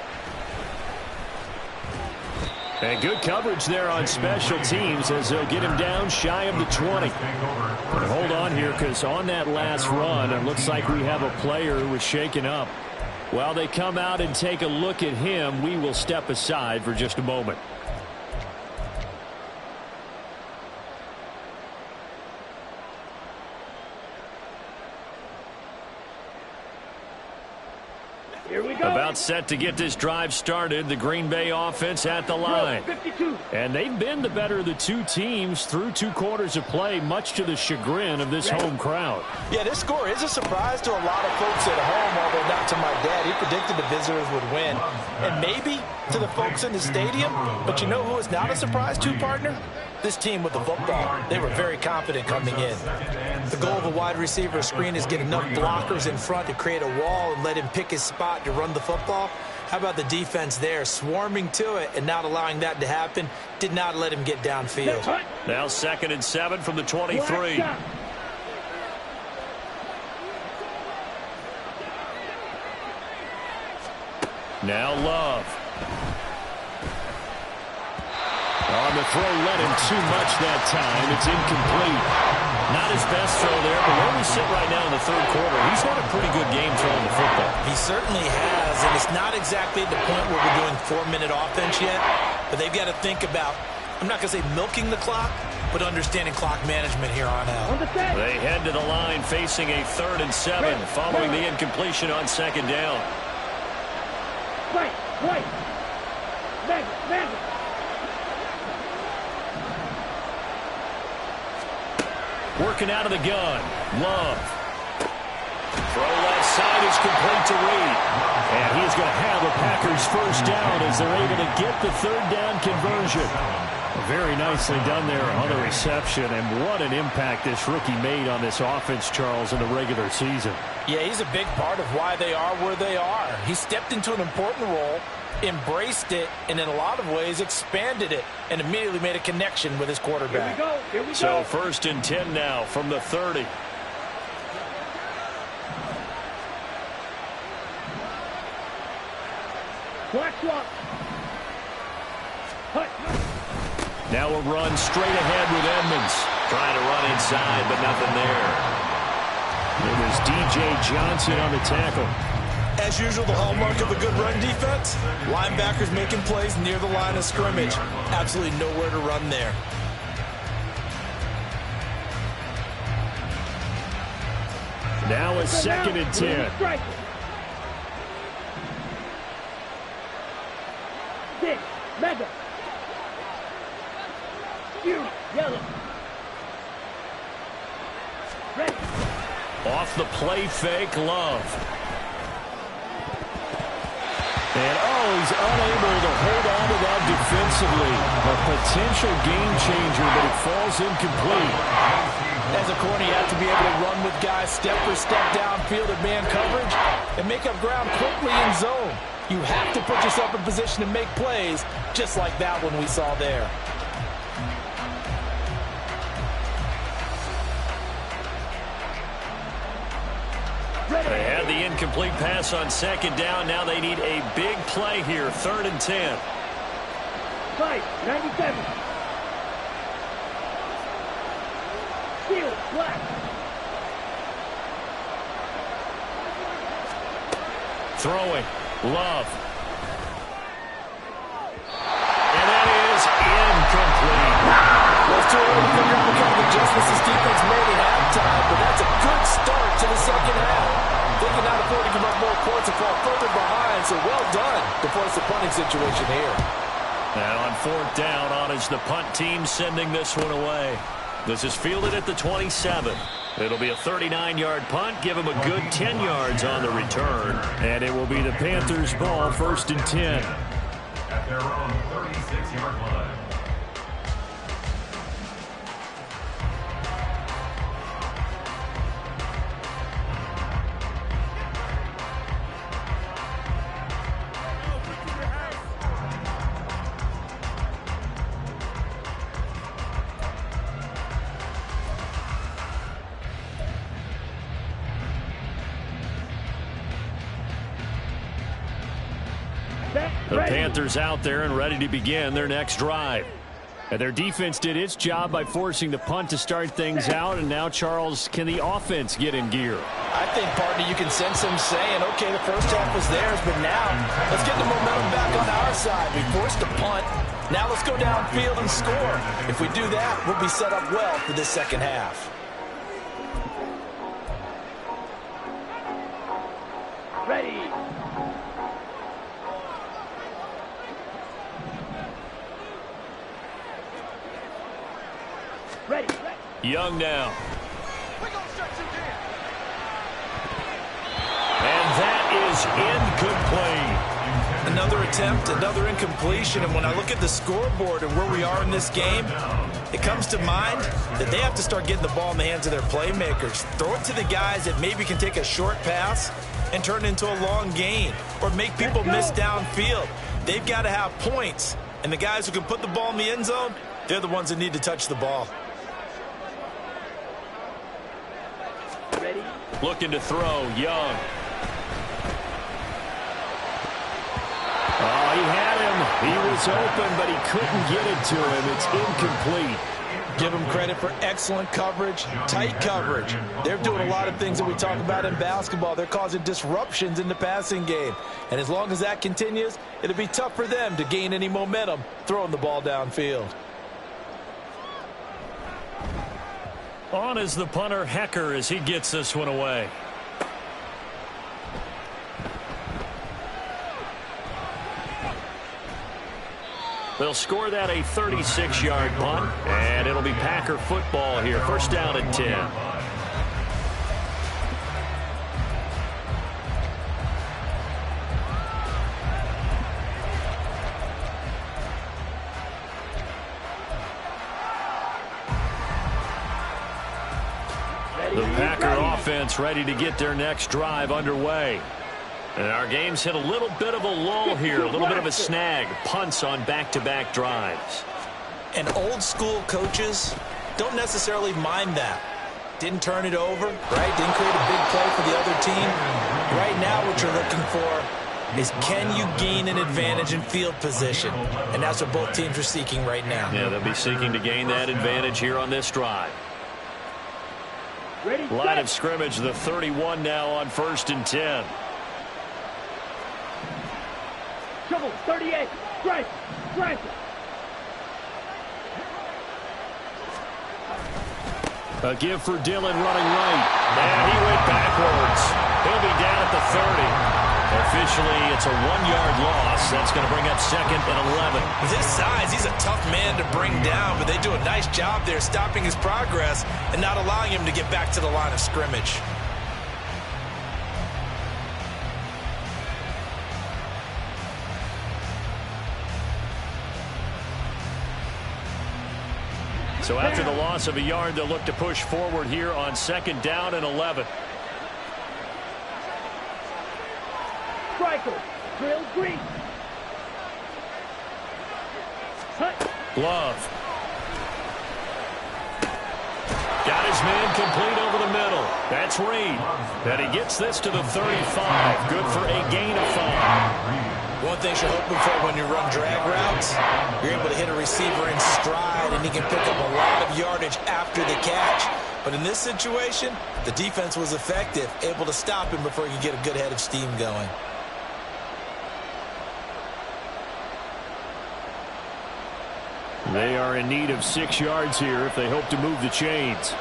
S1: And good coverage there on special teams as they'll get him down shy of the 20. But hold on here, because on that last run, it looks like we have a player who was shaken up. While they come out and take a look at him, we will step aside for just a moment.
S3: 'em.
S1: About set to get this drive started. The Green Bay offense at the line.
S3: 52.
S1: And they've been the better of the two teams through 2 quarters of play, much to the chagrin of this home crowd.
S4: Yeah, this score is a surprise to a lot of folks at home, although not to my dad. He predicted the visitors would win. And maybe to the folks in the stadium. But you know who is not a surprise to, partner? This team with the football. They were very confident coming in. The goal of a wide receiver screen is get enough blockers in front to create a wall and let him pick his spot to run the football. How about the defense there, swarming to it and not allowing that to happen? Did not let him get downfield.
S1: Now 2nd and 7 from the 23. Now Love. On the throw, led him too much that time. It's incomplete. Not his best throw there, but where we sit right now in the third quarter, he's had a pretty good game throwing the football.
S4: He certainly has, and it's not exactly at the point where we're doing 4-minute offense yet, but they've got to think about, I'm not going to say milking the clock, but understanding clock management here on out.
S1: They head to the line facing a 3rd and 7 following the incompletion on 2nd down.
S3: Right. Magnet.
S1: Working out of the gun. Love. Throw left side is complete to Reed. And he's going to have a Packers first down as they're able to get the 3rd down conversion. Very nicely done there on the reception. And what an impact this rookie made on this offense, Charles, in the regular season.
S4: Yeah, he's a big part of why they are where they are. He stepped into an important role, embraced it, and in a lot of ways expanded it, and immediately made a connection with his quarterback.
S3: Here we go.
S1: So 1st and 10 now from the 30.
S3: Swap.
S1: Now a run straight ahead with Edmonds. Trying to run inside, but nothing there. It was DJ Johnson on the tackle.
S5: As usual, the hallmark of a good run defense, linebackers making plays near the line of scrimmage. Absolutely nowhere to run there.
S1: Now a 2nd and 10.
S3: Six. Mega. Yellow. Red.
S1: Off the play fake, Love. And he's unable to hold on to that defensively. A potential game changer, but it falls incomplete.
S4: As a corner, you have to be able to run with guys step for step downfield at man coverage and make up ground quickly in zone. You have to put yourself in position to make plays, just like that one we saw there.
S1: They had the incomplete pass on second down. Now they need a big play here, 3rd and 10.
S3: 97. Steal, black.
S1: Throwing, Love. And that is incomplete.
S4: Well, it's too early to figure out what kind of adjustments this defense made at halftime, but that's a good start to the second half. They can not afford to give up more points and fall further behind, so well done to force the punting situation here.
S1: Now on 4th down, on is the punt team sending this one away. This is fielded at the 27. It'll be a 39-yard punt, give them a good 10 yards on the return. And it will be the Panthers' ball, 1st and 10.
S2: At their own 36-yard line.
S1: The Panthers out there and ready to begin their next drive. And their defense did its job by forcing the punt to start things out. And now, Charles, can the offense get in gear?
S4: I think, partner, you can sense them saying, okay, the first half was theirs, but now let's get the momentum back on our side. We forced a punt. Now let's go downfield and score. If we do that, we'll be set up well for this second half.
S3: Ready. Ready.
S1: Young now. And that is incomplete.
S4: Another attempt, another incompletion, and when I look at the scoreboard and where we are in this game, it comes to mind that they have to start getting the ball in the hands of their playmakers. Throw it to the guys that maybe can take a short pass and turn it into a long gain or make people miss downfield. They've got to have points, and the guys who can put the ball in the end zone, they're the ones that need to touch the ball.
S3: Ready.
S1: Looking to throw, Young. Oh, he had him. He was open, but he couldn't get it to him. It's incomplete.
S4: Give them credit for excellent coverage, tight coverage. They're doing a lot of things that we talk about in basketball. They're causing disruptions in the passing game. And as long as that continues, it'll be tough for them to gain any momentum throwing the ball downfield.
S1: On is the punter, Hecker, as he gets this one away. They'll score that a 36-yard punt, and it'll be Packer football here. 1st down and 10. The Packer offense ready to get their next drive underway. And our game's hit a little bit of a lull here, a little bit of a snag. Punts on back-to-back drives.
S4: And old-school coaches don't necessarily mind that. Didn't turn it over, right? Didn't create a big play for the other team. Right now what you're looking for is can you gain an advantage in field position? And that's what both teams are seeking right now.
S1: Yeah, they'll be seeking to gain that advantage here on this drive.
S3: Ready.
S1: Line of scrimmage, the 31 now on 1st and 10.
S3: Trouble. 38. Strike. Strike.
S1: A give for Dillon running right. And he went backwards. He'll be down at the 30. Officially, it's a 1-yard loss. That's going to bring up 2nd and 11.
S4: With his size, he's a tough man to bring down, but they do a nice job there stopping his progress and not allowing him to get back to the line of scrimmage.
S1: So after the loss of a yard, they'll look to push forward here on 2nd down and 11.
S3: Striker, drill green.
S1: Glove. Got his man complete over the middle. That's Reed. And he gets this to the 35. Good for a gain of 5.
S4: One thing you're hoping for when you run drag routes, you're able to hit a receiver in stride, and he can pick up a lot of yardage after the catch. But in this situation, the defense was effective, able to stop him before he could get a good head of steam going.
S1: They are in need of 6 yards here if they hope to move the chains.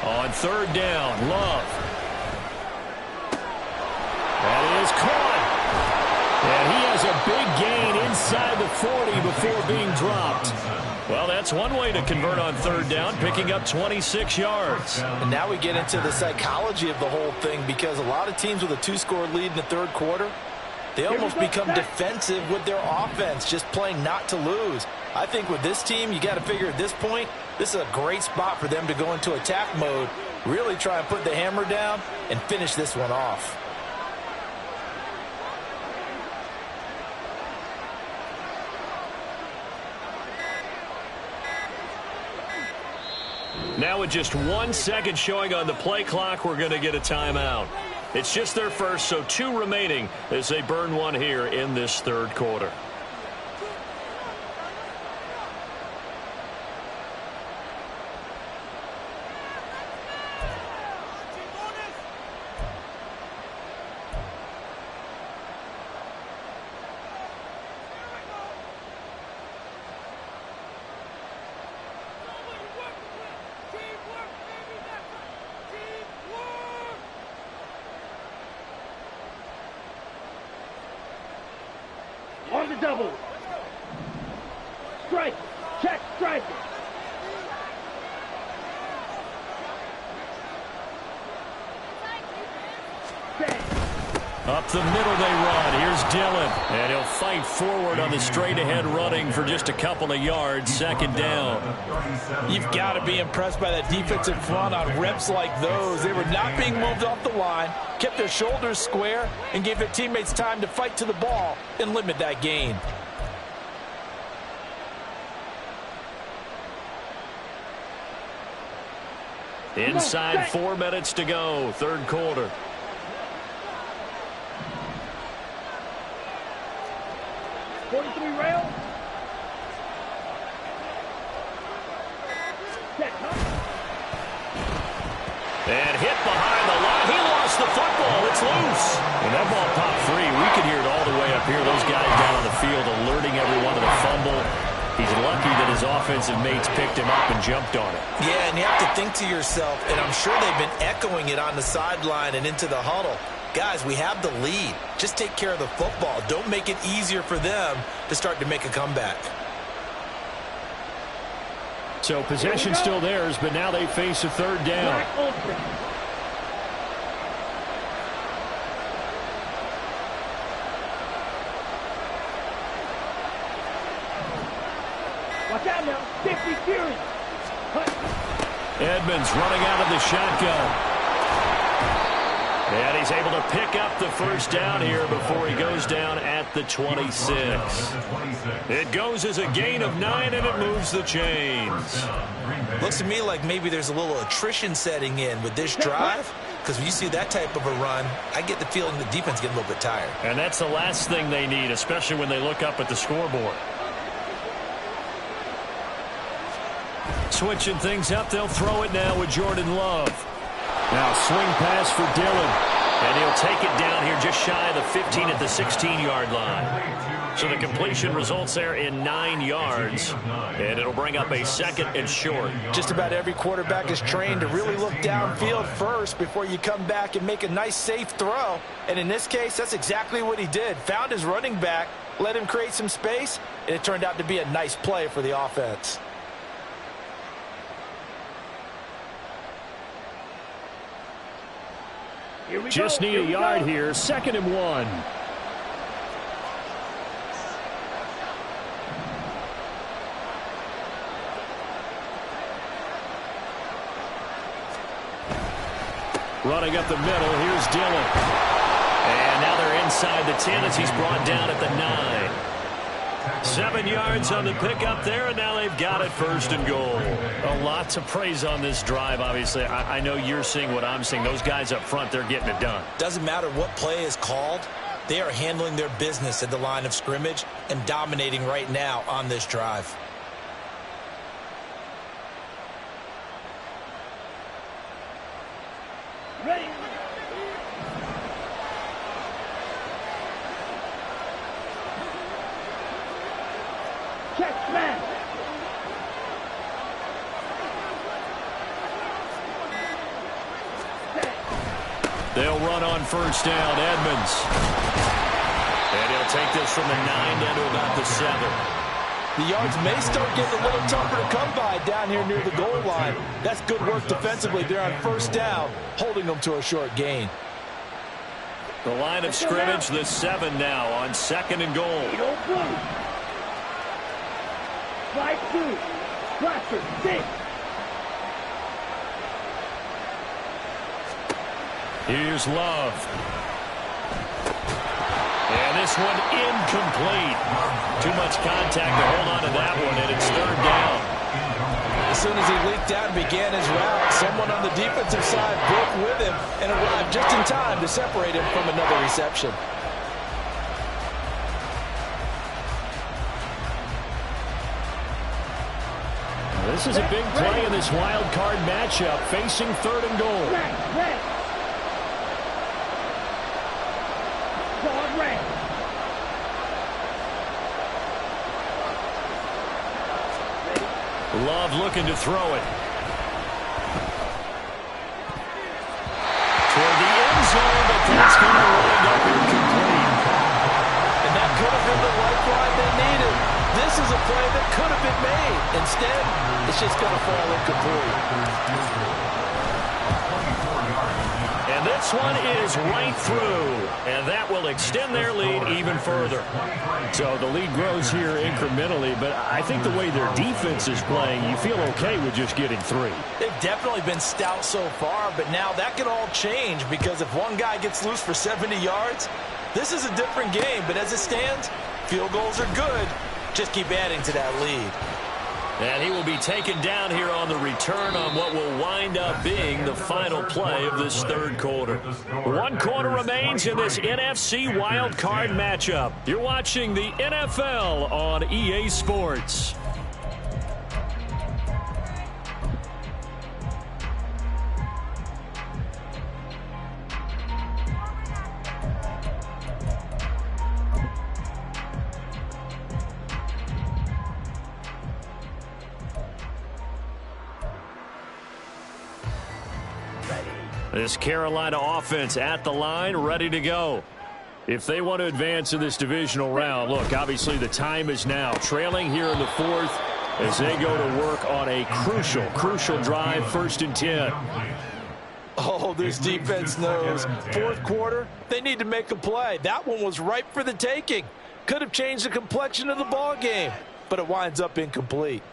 S1: On 3rd down, Love. That is caught. And he has a big gain inside the 40 before being dropped. Well, that's one way to convert on 3rd down, picking up 26 yards.
S4: And now we get into the psychology of the whole thing, because a lot of teams with a 2-score lead in the 3rd quarter, they almost become defensive with their offense, just playing not to lose. I think with this team, you got to figure at this point, this is a great spot for them to go into attack mode, really try and put the hammer down and finish this one off.
S1: Now with just 1 second showing on the play clock, we're going to get a timeout. It's just their first, so 2 remaining as they burn one here in this 3rd quarter.
S3: On the double. Strike. Check. Strike.
S1: Up the middle they run. Here's Dillon. And he'll fight forward on the straight-ahead running for just a couple of yards. 2nd down.
S4: You've got to be impressed by that defensive front on reps like those. They were not being moved off the line, kept their shoulders square, and gave their teammates time to fight to the ball and limit that gain.
S1: Inside 4 minutes to go. 3rd quarter.
S3: Rail.
S1: And hit behind the line. He lost the football. It's loose. When that ball popped free, we could hear it all the way up here. Those guys down on the field alerting everyone to the fumble. He's lucky that his offensive mates picked him up and jumped on it.
S4: Yeah, and you have to think to yourself, and I'm sure they've been echoing it on the sideline and into the huddle. Guys, we have the lead. Just take care of the football. Don't make it easier for them to start to make a comeback.
S1: So possession still theirs, but now they face a 3rd down.
S3: Watch out now. 50 Fury.
S1: Edmonds running out of the shotgun. And he's able to pick up the 1st down here before he goes down at the 26. It goes as a gain of 9, and it moves the chains.
S4: Looks to me like maybe there's a little attrition setting in with this drive, because when you see that type of a run, I get the feeling the defense getting a little bit tired.
S1: And that's the last thing they need, especially when they look up at the scoreboard. Switching things up, they'll throw it now with Jordan Love. Now swing pass for Dillon. And he'll take it down here just shy of the 15 at the 16-yard line. So the completion results there in 9 yards. And it'll bring up a 2nd and short.
S4: Just about every quarterback is trained to really look downfield first before you come back and make a nice, safe throw. And in this case, that's exactly what he did. Found his running back, let him create some space, and it turned out to be a nice play for the offense.
S1: Just need a yard here. 2nd and 1. Running up the middle, here's Dillon. And now they're inside the 10 as he's brought down at the 9. 7 yards on the pickup there, and now they've got it 1st and goal. A lot to praise on this drive, obviously. I know you're seeing what I'm seeing. Those guys up front, they're getting it done.
S4: Doesn't matter what play is called. They are handling their business at the line of scrimmage and dominating right now on this drive.
S3: Ready. Check smash.
S1: They'll run on 1st down, Edmonds. And he'll take this from the 9 down to about the 7.
S4: The yards may start getting a little tougher to come by down here near the goal line. That's good work defensively. They're on 1st down, holding them to a short gain.
S1: The line of scrimmage, the 7 now on 2nd and goal.
S3: Slide 2. Blaster 6.
S1: Here's Love. And this one incomplete. Too much contact to hold on to that one, and it's 3rd down.
S4: As soon as he leaked out and began his route, someone on the defensive side broke with him and arrived just in time to separate him from another reception.
S1: This is a big play in this wild card matchup, facing 3rd and goal. Love looking to throw it. Toward the end zone, but that's going to wind up incomplete.
S4: And that could have been the lifeline they needed. This is a play that could have been made. Instead, it's just going to fall incomplete.
S1: And this one is right through. And that will extend their lead even further. So the lead grows here incrementally, but I think the way their defense is playing, you feel okay with just getting 3.
S4: They've definitely been stout so far, but now that can all change because if one guy gets loose for 70 yards, this is a different game. But as it stands, field goals are good. Just keep adding to that lead.
S1: And he will be taken down here on the return on what will wind up being the final play of this 3rd quarter. 1 quarter remains in this NFC wildcard matchup. You're watching the NFL on EA Sports. This Carolina offense at the line, ready to go. If they want to advance in this divisional round, look, obviously the time is now. Trailing here in the 4th as they go to work on a crucial drive, 1st and 10.
S4: Oh, this defense knows. 4th quarter, they need to make a play. That one was ripe for the taking. Could have changed the complexion of the ball game, but it winds up incomplete.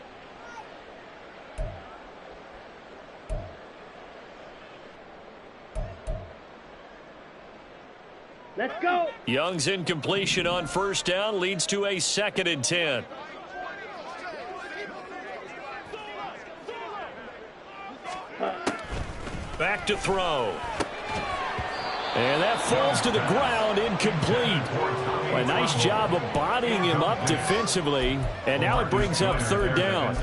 S3: Let's go.
S1: Young's incompletion on 1st down leads to a 2nd and 10. Back to throw. And that falls to the ground, incomplete. A nice job of bodying him up defensively. And now it brings up 3rd down.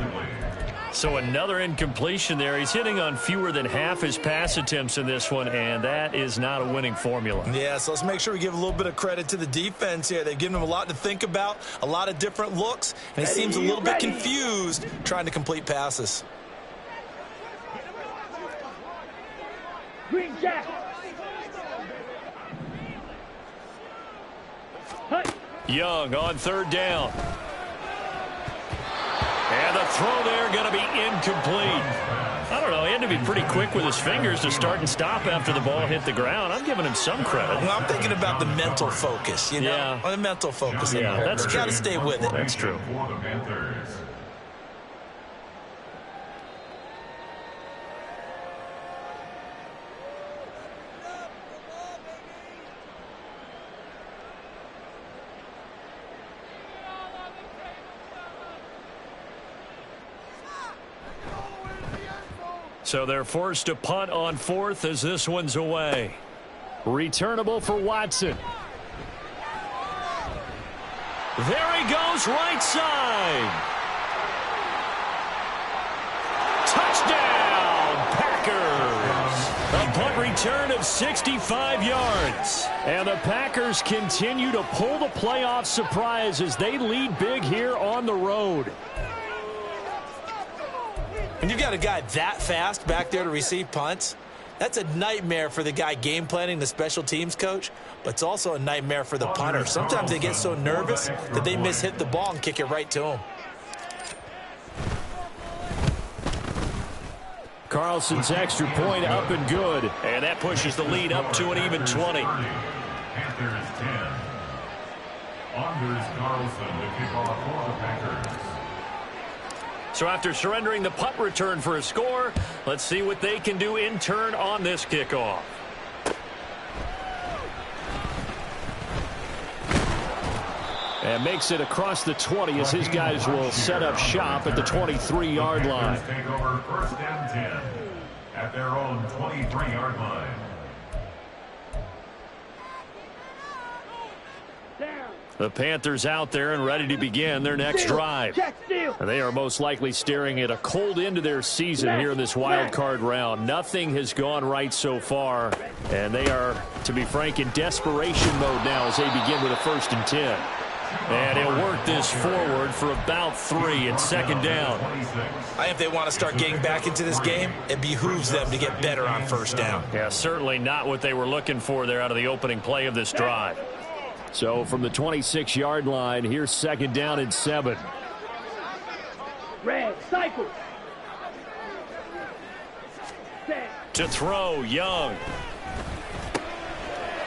S1: So another incompletion there. He's hitting on fewer than half his pass attempts in this one, and that is not a winning formula.
S5: Yeah, so let's make sure we give a little bit of credit to the defense here. They've given him a lot to think about, a lot of different looks, and he seems a little bit confused trying to complete passes.
S3: Green Jack.
S1: Young on 3rd down. And the throw there going to be incomplete. I don't know. He had to be pretty quick with his fingers to start and stop after the ball hit the ground. I'm giving him some credit.
S5: Well, I'm thinking about the mental focus, you know?
S1: Yeah.
S5: The mental focus.
S1: Yeah, that's true.
S5: You got to stay with it.
S1: That's true.
S2: For the Panthers.
S1: So they're forced to punt on 4th as this one's away. Returnable for Watson. There he goes, right side. Touchdown, Packers. A punt return of 65 yards. And the Packers continue to pull the playoff surprise as they lead big here on the road.
S4: When you've got a guy that fast back there to receive punts, that's a nightmare for the guy game planning, the special teams coach, but it's also a nightmare for the punter. Sometimes they get so nervous that they mishit the ball and kick it right to him.
S1: Carlson's extra point up and good. And that pushes the lead up to an even 20.
S2: Panthers 10. Anders Carlson to kick off for the Packers.
S1: So after surrendering the punt return for a score, let's see what they can do in turn on this kickoff. And makes it across the 20 as his guys will set up shop at the 23-yard line.
S2: Take over 1st and 10 at their own 23-yard line.
S1: The Panthers out there and ready to begin their next drive. They are most likely staring at a cold end to their season here in this wild card round. Nothing has gone right so far, and they are, to be frank, in desperation mode now as they begin with a 1st and 10. And he'll work this forward for about 3 and 2nd down.
S4: I think if they want to start getting back into this game, it behooves them to get better on 1st down.
S1: Yeah, certainly not what they were looking for there out of the opening play of this drive. So from the 26-yard line, here's 2nd down and 7.
S3: Red, cycle.
S1: To throw, Young.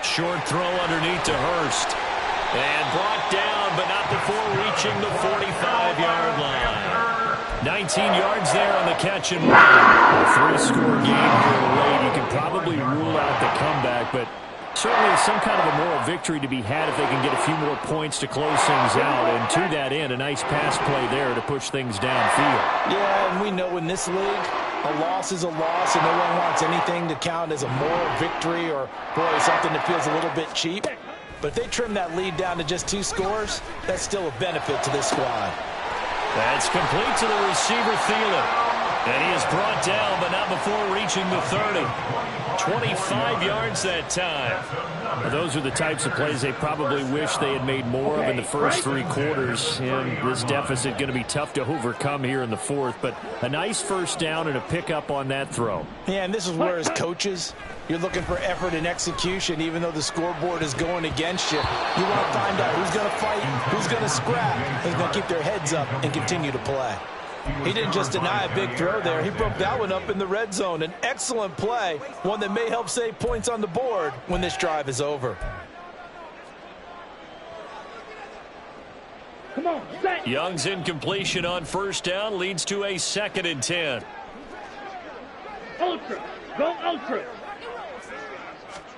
S1: Short throw underneath to Hurst. And brought down, but not before reaching the 45-yard line. 19 yards there on the catch and run. A 3-score game here late. You can probably rule out the comeback, but certainly some kind of a moral victory to be had if they can get a few more points to close things out. And to that end, a nice pass play there to push things downfield.
S4: Yeah, and we know in this league, a loss is a loss, and no one wants anything to count as a moral victory or, boy, something that feels a little bit cheap. But if they trim that lead down to just 2 scores, that's still a benefit to this squad.
S1: That's complete to the receiver, Thielen. And he is brought down, but not before reaching the 30. 25 yards that time. Well, those are the types of plays they probably wish they had made more of in the first 3 quarters. And this deficit going to be tough to overcome here in the 4th. But a nice 1st down and a pickup on that throw.
S4: Yeah, and this is where as coaches, you're looking for effort and execution, even though the scoreboard is going against you. You want to find out who's going to fight, who's going to scrap, who's going to keep their heads up and continue to play. He didn't just deny a big throw there. He broke that one up in the red zone. An excellent play, one that may help save points on the board when this drive is over.
S3: Come on, set.
S1: Young's incompletion on 1st down leads to a 2nd and 10.
S3: Ultra. Go ultra.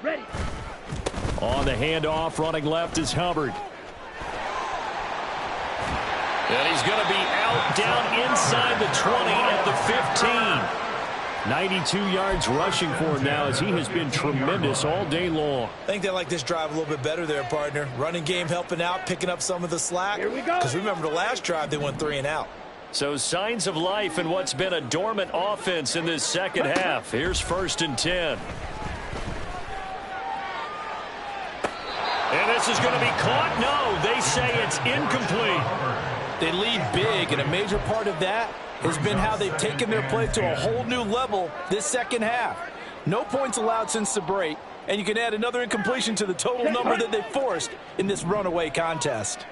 S3: Ready.
S1: On the handoff, running left is Hubbard. And he's going to be out down inside the 20 at the 15. 92 yards rushing for him now as he has been tremendous all day long.
S4: I think they like this drive a little bit better there, partner. Running game helping out, picking up some of the slack.
S3: Here we go.
S4: Because remember the last drive, they went 3 and out.
S1: So signs of life in what's been a dormant offense in this second half. Here's 1st and 10. And this is going to be caught. No, they say it's incomplete.
S4: They lead big, and a major part of that has been how they've taken their play to a whole new level this second half. No points allowed since the break, and you can add another incompletion to the total number that they forced in this runaway contest.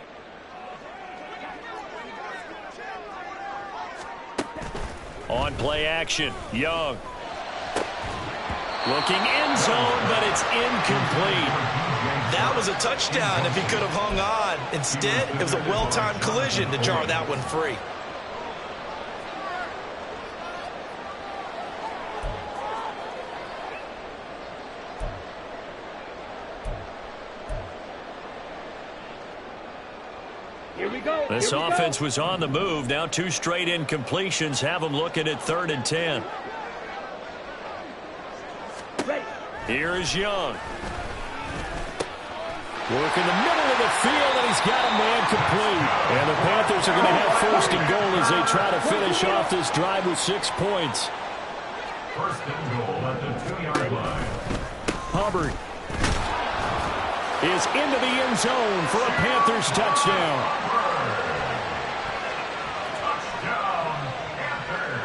S1: On play action, Young. Looking end zone, but it's incomplete.
S5: That was a touchdown if he could have hung on. Instead, it was a well-timed collision to jar that one free.
S3: Here we go.
S1: This offense was on the move. Now 2 straight incompletions have them looking at 3rd and 10. Here is Young. Work in the middle of the field, and he's got a man complete. And the Panthers are going to have first and goal as they try to finish off this drive with 6 points.
S2: First and goal at the 2-yard line.
S1: Hubbard is into the end zone for a Panthers touchdown.
S2: Touchdown, Panthers.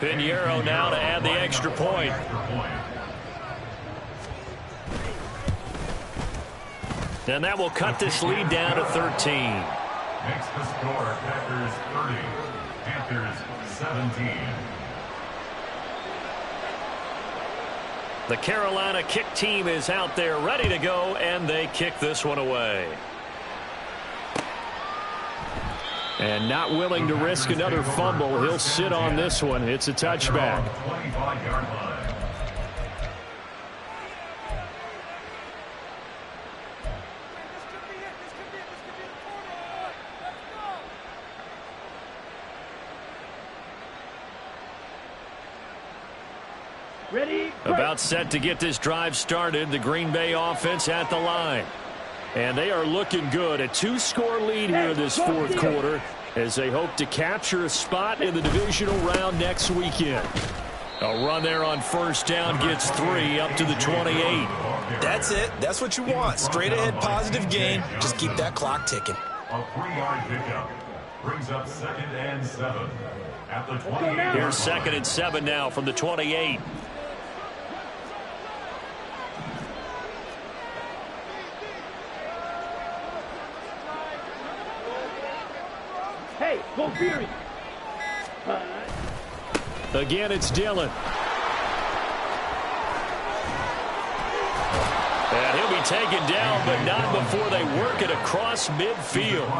S1: Pinheiro now to add the extra point. And that will cut this lead down to 13.
S2: Makes the score Packers 30, Panthers 17.
S1: The Carolina kick team is out there ready to go, and they kick this one away. And not willing to risk another fumble. He'll sit on this one. It's a touchback.
S2: 25-yard line.
S3: Ready?
S1: About set to get this drive started. The Green Bay offense at the line. And they are looking good. A 2-score lead here this fourth quarter as they hope to capture a spot in the divisional round next weekend. A run there on first down gets 3 up to the 28.
S4: That's it. That's what you want. Straight ahead positive gain. Just keep that clock ticking.
S2: A 3-yard pickup brings up 2nd and 7 at the 28.
S1: Here's 2nd and 7 now from the 28.
S3: Hey, go Fury.
S1: Again, it's Dillon. And he'll be taken down, but not before they work it across midfield.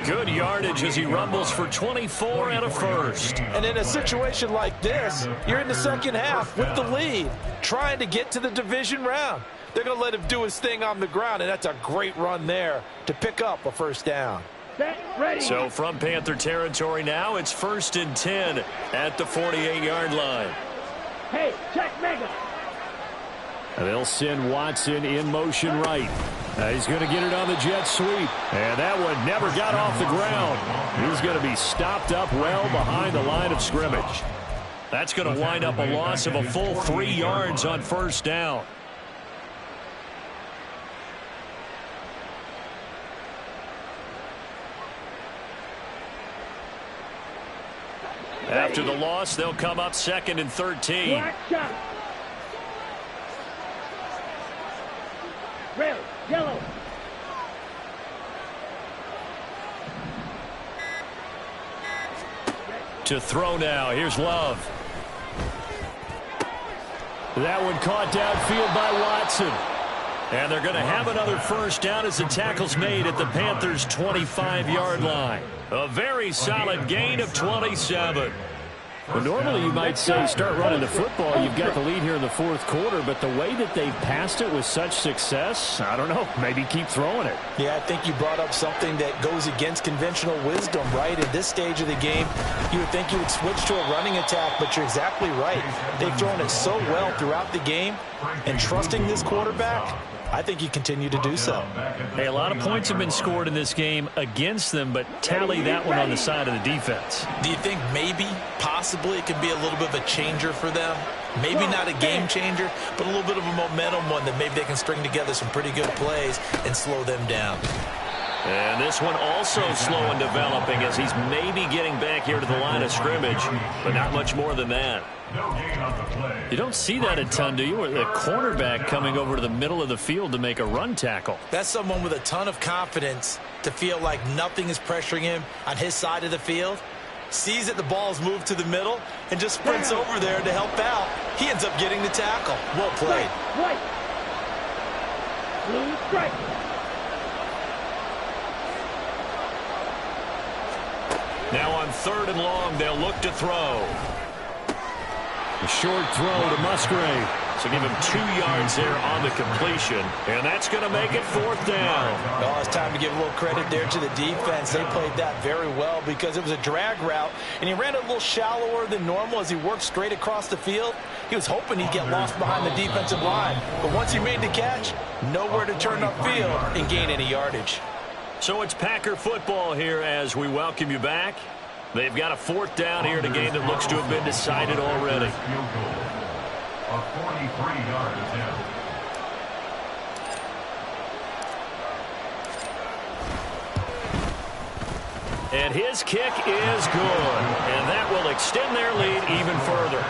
S1: Good yardage as he rumbles for 24 and a first.
S4: And in a situation like this, you're in the second half with the lead, trying to get to the division round. They're going to let him do his thing on the ground, and that's a great run there to pick up a first down.
S3: Set, ready.
S1: So from Panther territory now, it's 1st and 10 at the 48-yard line.
S3: Hey, check Lega.
S1: And they'll send Watson in motion right. He's going to get it on the jet sweep. And that one never got off the ground. He's going to be stopped up well behind the line of scrimmage. That's going to wind up a loss of a full 3 yards on first down. After the loss, they'll come up 2nd and 13.
S3: Black shot. Red, yellow.
S1: To throw now. Here's Love. That one caught downfield by Watson. And they're going to have another first down as the tackle's made at the Panthers' 25-yard line. A very solid gain of 27. Well, normally you might say start running the football. You've got the lead here in the fourth quarter, but the way that they've passed it with such success, I don't know, maybe keep throwing it.
S4: Yeah, I think you brought up something that goes against conventional wisdom, right? At this stage of the game, you would think you would switch to a running attack, but you're exactly right. They've thrown it so well throughout the game, and trusting this quarterback, I think you continue to do so.
S1: Hey, a lot of points have been scored in this game against them, but tally that one on the side of the defense.
S4: Do you think maybe, possibly, it could be a little bit of a changer for them? Maybe not a game changer, but a little bit of a momentum one that maybe they can string together some pretty good plays and slow them down.
S1: And this one also slow in developing as he's maybe getting back here to the line of scrimmage, but not much more than that.
S2: No gain on the play.
S1: You don't see that a ton, do you? The cornerback coming over to the middle of the field to make a run tackle.
S4: That's someone with a ton of confidence to feel like nothing is pressuring him on his side of the field. Sees that the ball's moved to the middle and just sprints over there to help out. He ends up getting the tackle. Well played.
S3: White. Blue stripe.
S1: Now on 3rd and long, they'll look to throw. A short throw to Musgrave. So give him 2 yards there on the completion, and that's going to make it 4th down.
S4: Oh, it's time to give a little credit there to the defense. They played that very well because it was a drag route, and he ran a little shallower than normal as he worked straight across the field. He was hoping he'd get lost behind the defensive line, but once he made the catch, nowhere to turn upfield and gain any yardage.
S1: So it's Packer football here as we welcome you back. They've got a 4th down here in a game that looks to have been decided already.
S2: Field goal. A 43-yard attempt.
S1: And his kick is good, and that will extend their lead even further.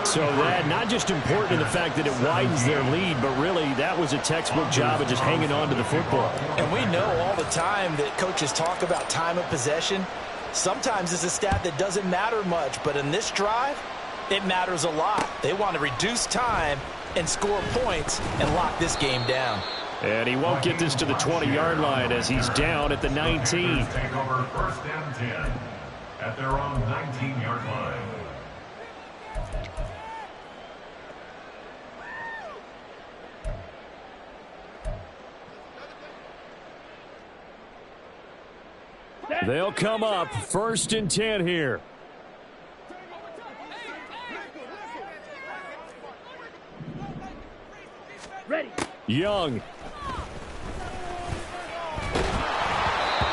S1: So that not just important in the fact that it widens their lead, but really that was a textbook job of just hanging on to the football.
S4: And we know all the time that coaches talk about time of possession. Sometimes it's a stat that doesn't matter much, but in this drive, it matters a lot. They want to reduce time and score points and lock this game down.
S1: And he won't get this to the 20-yard line as he's down at the 19.
S2: Take over 1st and 10 at their own 19-yard line.
S1: They'll come up 1st and 10 here.
S3: Ready.
S1: Young.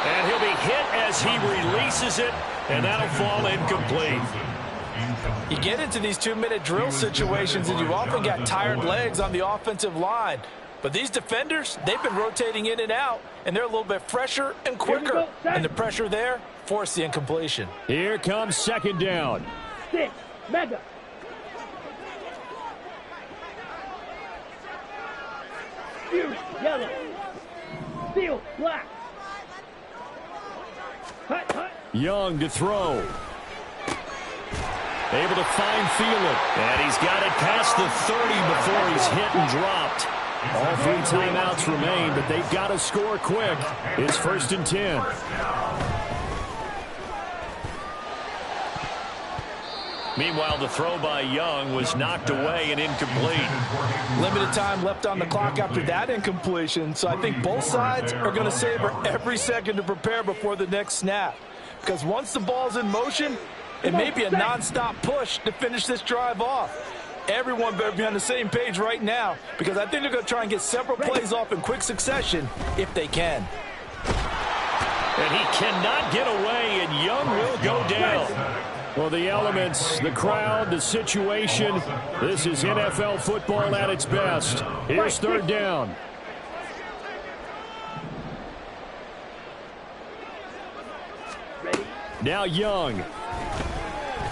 S1: And he'll be hit as he releases it, and that'll fall incomplete.
S4: You get into these 2-minute drill situations, and you've often got tired legs on the offensive line. But these defenders, they've been rotating in and out, and they're a little bit fresher and quicker. And the pressure there forced the incompletion.
S1: Here comes 2nd down.
S3: 6, Mega. Fury, yellow. Steel, black. Hut, hut.
S1: Young to throw. Able to find Thielen. And he's got it past the 30 before he's hit and dropped. All 3 timeouts remain, but they've got to score quick. It's 1st and 10. Meanwhile, the throw by Young was knocked away and incomplete.
S4: Limited time left on the clock after that incompletion, so I think both sides are going to savor every second to prepare before the next snap. Because once the ball's in motion, it may be a nonstop push to finish this drive off. Everyone better be on the same page right now, because I think they're going to try and get several plays off in quick succession if they can.
S1: And he cannot get away, and Young will go down. Well, the elements, the crowd, the situation, this is NFL football at its best. Here's 3rd down.
S3: Ready.
S1: Now Young.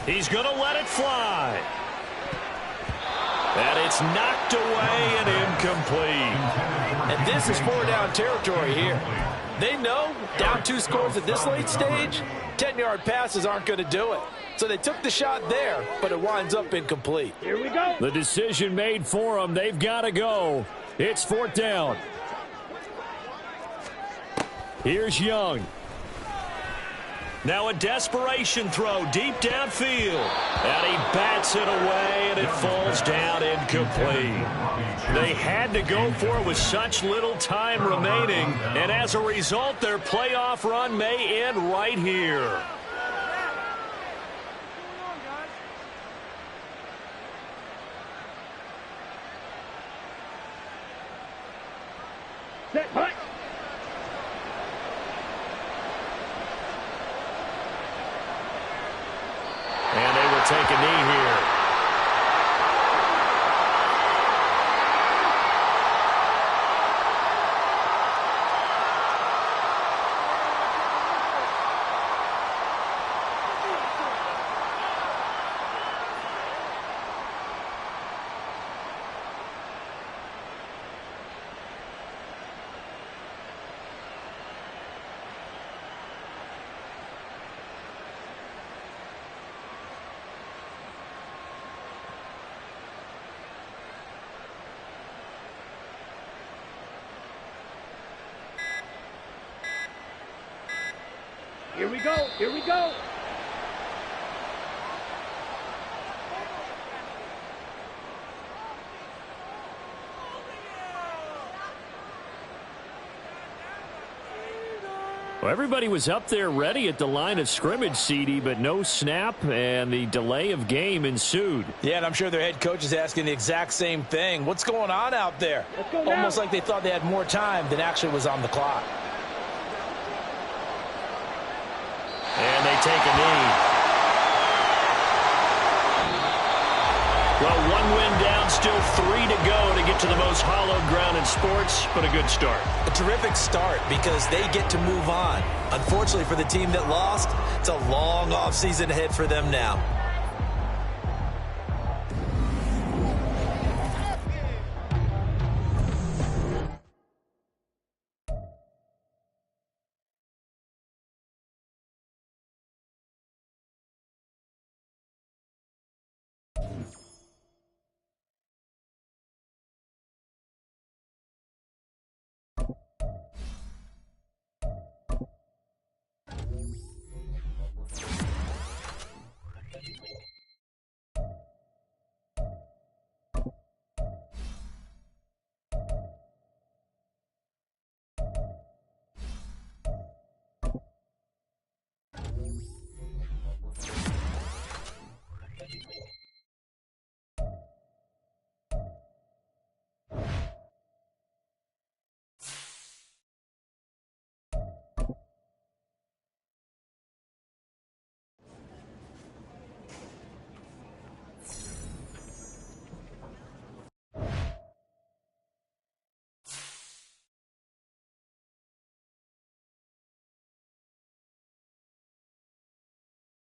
S1: He's going to let it fly. And it's knocked away and incomplete.
S4: And this is 4-down territory here. They know down 2 scores at this late stage, 10-yard passes aren't going to do it. So they took the shot there, but it winds up incomplete.
S3: Here we go.
S1: The decision made for them. They've got to go. It's 4th down. Here's Young. Now a desperation throw deep downfield. And he bats it away, and it falls down incomplete. They had to go for it with such little time remaining. And as a result, their playoff run may end right here.
S3: Set, hut.
S1: And they will take a knee here.
S3: Here we go. Here we go.
S1: Well, everybody was up there ready at the line of scrimmage, CD, but no snap, and the delay of game ensued.
S4: Yeah, and I'm sure their head coach is asking the exact same thing. What's going on out there?
S3: Let's go now.
S4: Almost like they thought they had more time than actually was on the clock.
S1: And they take a knee. Well, one win down, still 3 to go to get to the most hallowed ground in sports, but a good start.
S4: A terrific start because they get to move on. Unfortunately for the team that lost, it's a long offseason ahead for them now.